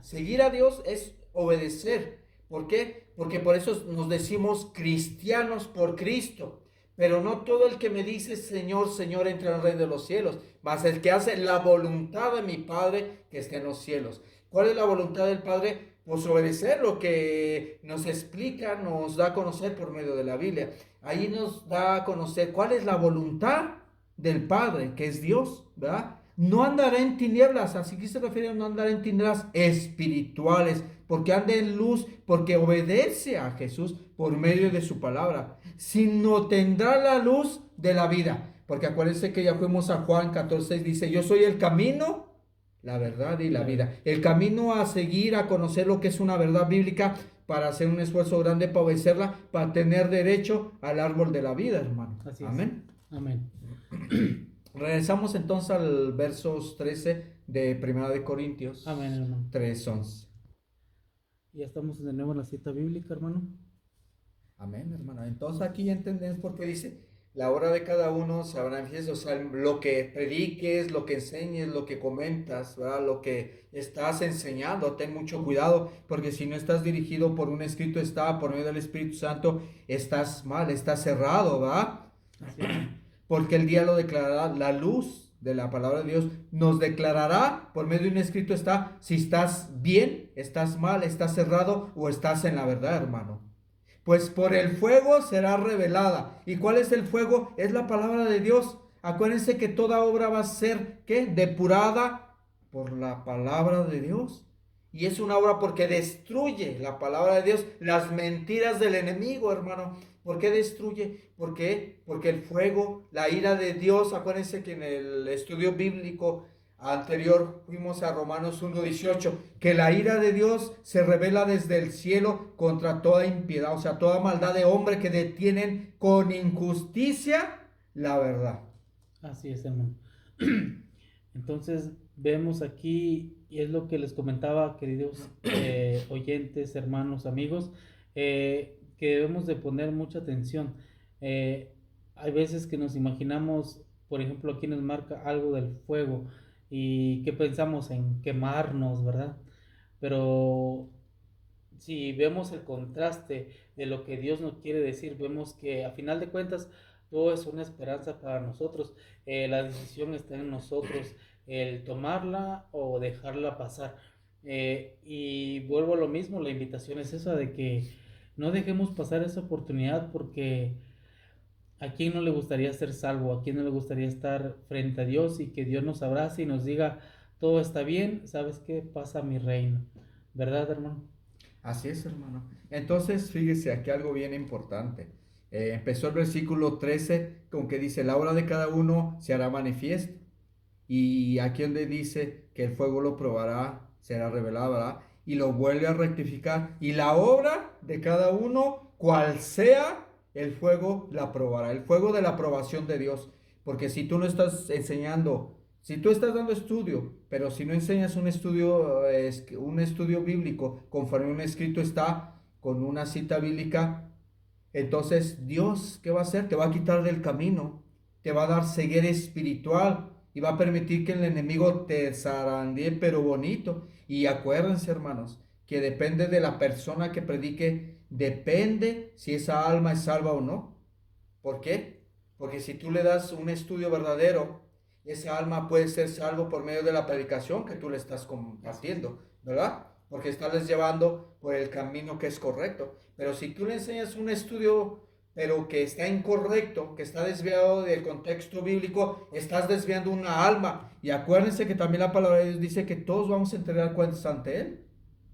Seguir a Dios es obedecer. ¿Por qué? Porque por eso nos decimos cristianos por Cristo. Pero no todo el que me dice Señor, Señor entra en el reino de los cielos, mas el que hace la voluntad de mi Padre que está en los cielos. ¿Cuál es la voluntad del Padre? Pues obedecer lo que nos explica, nos da a conocer por medio de la Biblia. Ahí nos da a conocer cuál es la voluntad del Padre, que es Dios, ¿verdad? No andará en tinieblas, así que se refiere a no andar en tinieblas espirituales, porque anda en luz, porque obedece a Jesús por medio de su palabra, sino tendrá la luz de la vida. Porque acuérdense que ya fuimos a Juan 14, dice, yo soy el camino, la verdad y la vida. El camino a seguir, a conocer lo que es una verdad bíblica, para hacer un esfuerzo grande para obedecerla, para tener derecho al árbol de la vida, hermano. Así es. Amén. Amén. Regresamos entonces al versos 13 de 1 Corintios. Amén, hermano. 3:11. Ya estamos de nuevo en la cita bíblica, hermano. Amén, hermano. Entonces aquí ya entendemos por qué dice, la hora de cada uno se habrá en o sea, lo que prediques, lo que enseñes, lo que comentas, ¿verdad? Lo que estás enseñando, ten mucho cuidado, porque si no estás dirigido por un escrito, está por medio del Espíritu Santo, estás mal, estás cerrado, ¿verdad? Así es. Porque el día lo declarará, la luz de la palabra de Dios nos declarará, por medio de un escrito está, si estás bien, estás mal, estás cerrado o estás en la verdad, hermano. Pues por el fuego será revelada. ¿Y cuál es el fuego? Es la palabra de Dios. Acuérdense que toda obra va a ser, ¿qué? Depurada por la palabra de Dios. Y es una obra porque destruye la palabra de Dios, las mentiras del enemigo, hermano. ¿Por qué destruye? ¿Por qué? Porque el fuego, la ira de Dios, acuérdense que en el estudio bíblico anterior fuimos a Romanos 1:18, que la ira de Dios se revela desde el cielo contra toda impiedad, o sea, toda maldad de hombre que detienen con injusticia la verdad. Así es, hermano. Entonces vemos aquí, y es lo que les comentaba, queridos oyentes, hermanos, amigos, que debemos de poner mucha atención. Hay veces que nos imaginamos, por ejemplo, aquí nos marca algo del fuego y que pensamos en quemarnos, ¿verdad? Pero si vemos el contraste de lo que Dios nos quiere decir, vemos que a final de cuentas todo es una esperanza para nosotros. La decisión está en nosotros, el tomarla o dejarla pasar. Y vuelvo a lo mismo, la invitación es esa de que no dejemos pasar esa oportunidad, porque a quién no le gustaría ser salvo, a quién no le gustaría estar frente a Dios y que Dios nos abrace y nos diga, todo está bien, ¿sabes qué? Pasa a mi reino. ¿Verdad, hermano? Así es, hermano. Entonces, fíjese aquí algo bien importante. Empezó el versículo 13 con que dice, la obra de cada uno se hará manifiesto. Y aquí donde dice que el fuego lo probará, será revelado, ¿verdad? Y lo vuelve a rectificar. Y la obra de cada uno, cual sea, el fuego la probará. El fuego de la aprobación de Dios. Porque si tú no estás enseñando, si tú estás dando estudio, pero si no enseñas un estudio bíblico, conforme un escrito está con una cita bíblica, entonces Dios, ¿qué va a hacer? Te va a quitar del camino, te va a dar ceguera espiritual y va a permitir que el enemigo te zarandee, pero bonito. Y acuérdense, hermanos, que depende de la persona que predique, depende si esa alma es salva o no. ¿Por qué? Porque si tú le das un estudio verdadero, esa alma puede ser salvo por medio de la predicación que tú le estás compartiendo, ¿verdad? Porque estás llevando por el camino que es correcto. Pero si tú le enseñas un estudio, pero que está incorrecto, que está desviado del contexto bíblico, estás desviando una alma. Y acuérdense que también la palabra de Dios dice que todos vamos a entregar cuentas ante Él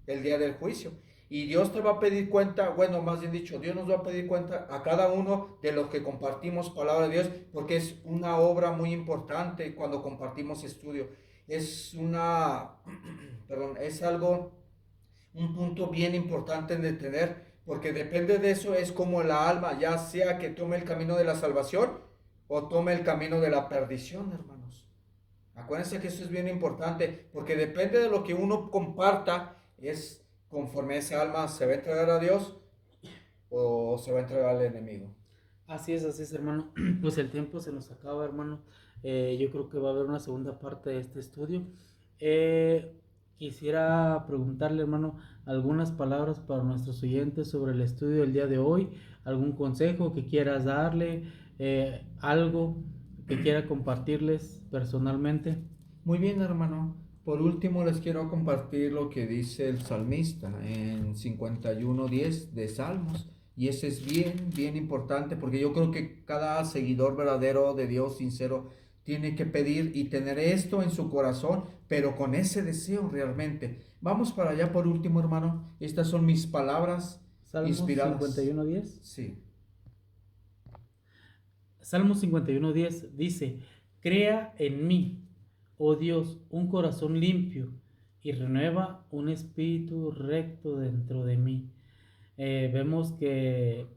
el día del juicio. Y Dios te va a pedir cuenta, bueno, más bien dicho, Dios nos va a pedir cuenta a cada uno de los que compartimos palabra de Dios, porque es una obra muy importante cuando compartimos estudio. Es es algo, un punto bien importante de tener, porque depende de eso, es como la alma, ya sea que tome el camino de la salvación o tome el camino de la perdición, hermanos. Acuérdense que eso es bien importante, porque depende de lo que uno comparta, es conforme esa alma se va a entregar a Dios o se va a entregar al enemigo. Así es, hermano. Pues el tiempo se nos acaba, hermano. Yo creo que va a haber una segunda parte de este estudio. Quisiera preguntarle, hermano, algunas palabras para nuestros oyentes sobre el estudio del día de hoy, algún consejo que quieras darle, algo que quiera compartirles personalmente. Muy bien, hermano. Por último, les quiero compartir lo que dice el salmista en 51:10 de Salmos. Y ese es bien importante, porque yo creo que cada seguidor verdadero de Dios, sincero, tiene que pedir y tener esto en su corazón, pero con ese deseo realmente. Vamos para allá por último, hermano. Estas son mis palabras Salmos inspiradas. 51:10. Sí. Salmos 51:10 dice, crea en mí, oh Dios, un corazón limpio y renueva un espíritu recto dentro de mí. Vemos que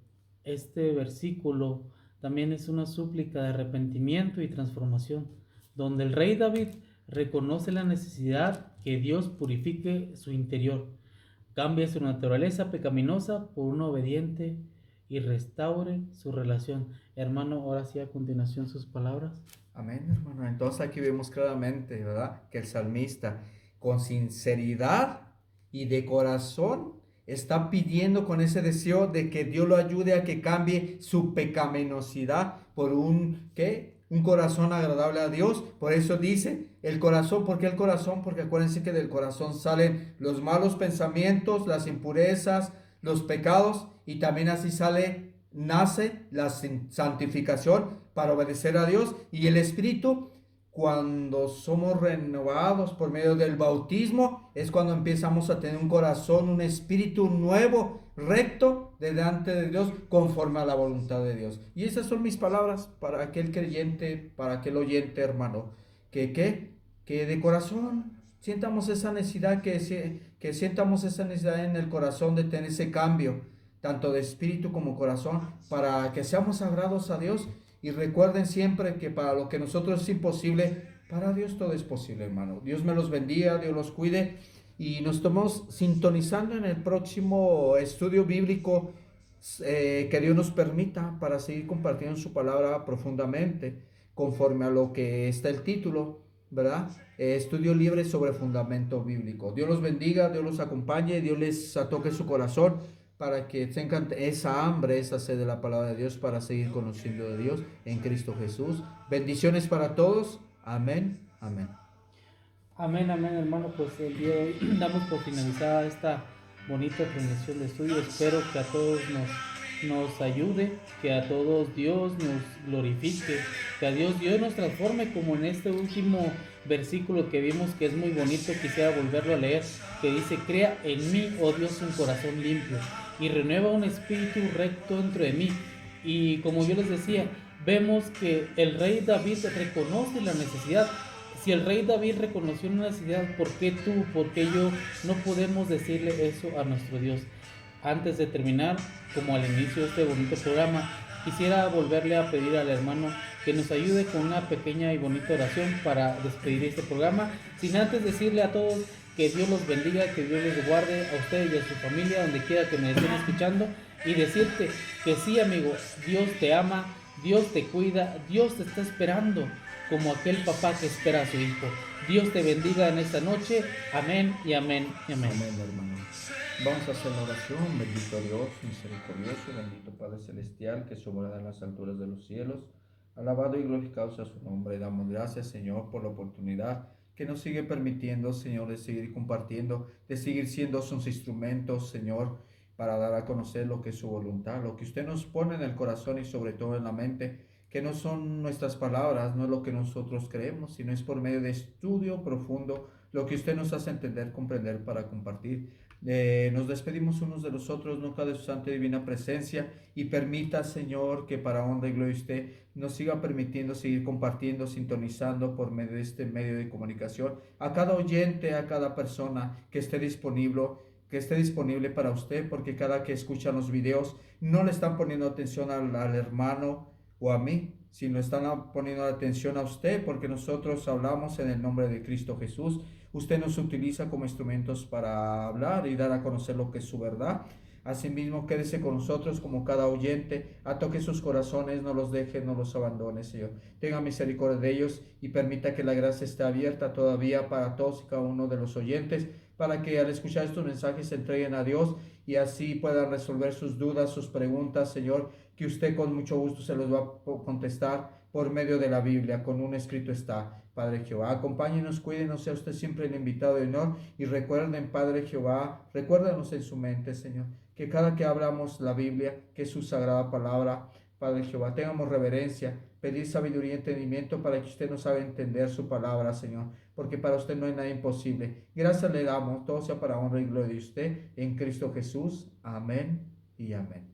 este versículo también es una súplica de arrepentimiento y transformación, donde el rey David reconoce la necesidad que Dios purifique su interior, cambie su naturaleza pecaminosa por una obediente y restaure su relación. Hermano, ahora sí a continuación sus palabras. Amén, hermano. Entonces aquí vemos claramente, ¿verdad? Que el salmista con sinceridad y de corazón está pidiendo con ese deseo de que Dios lo ayude a que cambie su pecaminosidad por un corazón agradable a Dios. Por eso dice el corazón. ¿Por qué el corazón? Porque acuérdense que del corazón salen los malos pensamientos, las impurezas, los pecados, y también así nace la santificación para obedecer a Dios. Y el espíritu cuando somos renovados por medio del bautismo, es cuando empezamos a tener un corazón, un espíritu nuevo, recto, delante de Dios, conforme a la voluntad de Dios. Y esas son mis palabras para aquel creyente, para aquel oyente, hermano, que de corazón sientamos esa necesidad, que sientamos esa necesidad en el corazón de tener ese cambio, tanto de espíritu como corazón, para que seamos sagrados a Dios. Y recuerden siempre que para lo que nosotros es imposible, para Dios todo es posible, hermano. Dios me los bendiga, Dios los cuide. Y nos estamos sintonizando en el próximo estudio bíblico que Dios nos permita para seguir compartiendo su palabra profundamente, conforme a lo que está el título, ¿verdad? Estudio libre sobre fundamento bíblico. Dios los bendiga, Dios los acompañe, Dios les toque su corazón, para que tengan esa hambre, esa sed de la palabra de Dios, para seguir conociendo de Dios en Cristo Jesús. Bendiciones para todos. Amén. Amén. Amén, amén, hermano. Pues el día de hoy damos por finalizada esta bonita transmisión de estudio. Espero que a todos nos ayude, que a todos Dios nos glorifique, que a Dios nos transforme, como en este último versículo que vimos, que es muy bonito. Quisiera volverlo a leer, que dice: crea en mí, oh Dios, un corazón limpio y renueva un espíritu recto dentro de mí. Y como yo les decía, vemos que el rey David reconoce la necesidad. Si el rey David reconoció una necesidad, ¿por qué tú, por qué yo no podemos decirle eso a nuestro Dios? Antes de terminar, como al inicio de este bonito programa, quisiera volverle a pedir al hermano que nos ayude con una pequeña y bonita oración para despedir este programa, sin antes decirle a todos que Dios los bendiga, que Dios les guarde a ustedes y a su familia, donde quiera que me estén escuchando, y decirte que sí, amigo, Dios te ama, Dios te cuida, Dios te está esperando, como aquel papá que espera a su hijo. Dios te bendiga en esta noche. Amén y amén y amén. Amén, hermano. Vamos a hacer la oración. Bendito Dios, misericordioso, bendito Padre Celestial, que soberano en las alturas de los cielos. Alabado y glorificado sea su nombre. Damos gracias, Señor, por la oportunidad que nos sigue permitiendo, Señor, de seguir compartiendo, de seguir siendo sus instrumentos, Señor, para dar a conocer lo que es su voluntad, lo que usted nos pone en el corazón y sobre todo en la mente, que no son nuestras palabras, no es lo que nosotros creemos, sino es por medio de estudio profundo, lo que usted nos hace entender, comprender para compartir. Nos despedimos unos de los otros, nunca de su santa y divina presencia, y permita, Señor, que para honra y gloria de usted nos siga permitiendo seguir compartiendo, sintonizando por medio de este medio de comunicación a cada oyente, a cada persona que esté disponible para usted, porque cada que escuchan los videos no le están poniendo atención al hermano o a mí, sino están poniendo atención a usted, porque nosotros hablamos en el nombre de Cristo Jesús. Usted nos utiliza como instrumentos para hablar y dar a conocer lo que es su verdad. Asimismo, quédese con nosotros como cada oyente, toque sus corazones, no los deje, no los abandone, Señor. Tenga misericordia de ellos y permita que la gracia esté abierta todavía para todos y cada uno de los oyentes, para que al escuchar estos mensajes se entreguen a Dios y así puedan resolver sus dudas, sus preguntas, Señor, que usted con mucho gusto se los va a contestar por medio de la Biblia, con un escrito está. Padre Jehová, acompáñenos, cuídenos, sea usted siempre el invitado de honor, y recuerden, Padre Jehová, recuérdanos en su mente, Señor, que cada que abramos la Biblia, que es su sagrada palabra, Padre Jehová, tengamos reverencia, pedir sabiduría y entendimiento para que usted nos haga entender su palabra, Señor, porque para usted no hay nada imposible. Gracias le damos, todo sea para honra y gloria de usted, en Cristo Jesús. Amén y amén.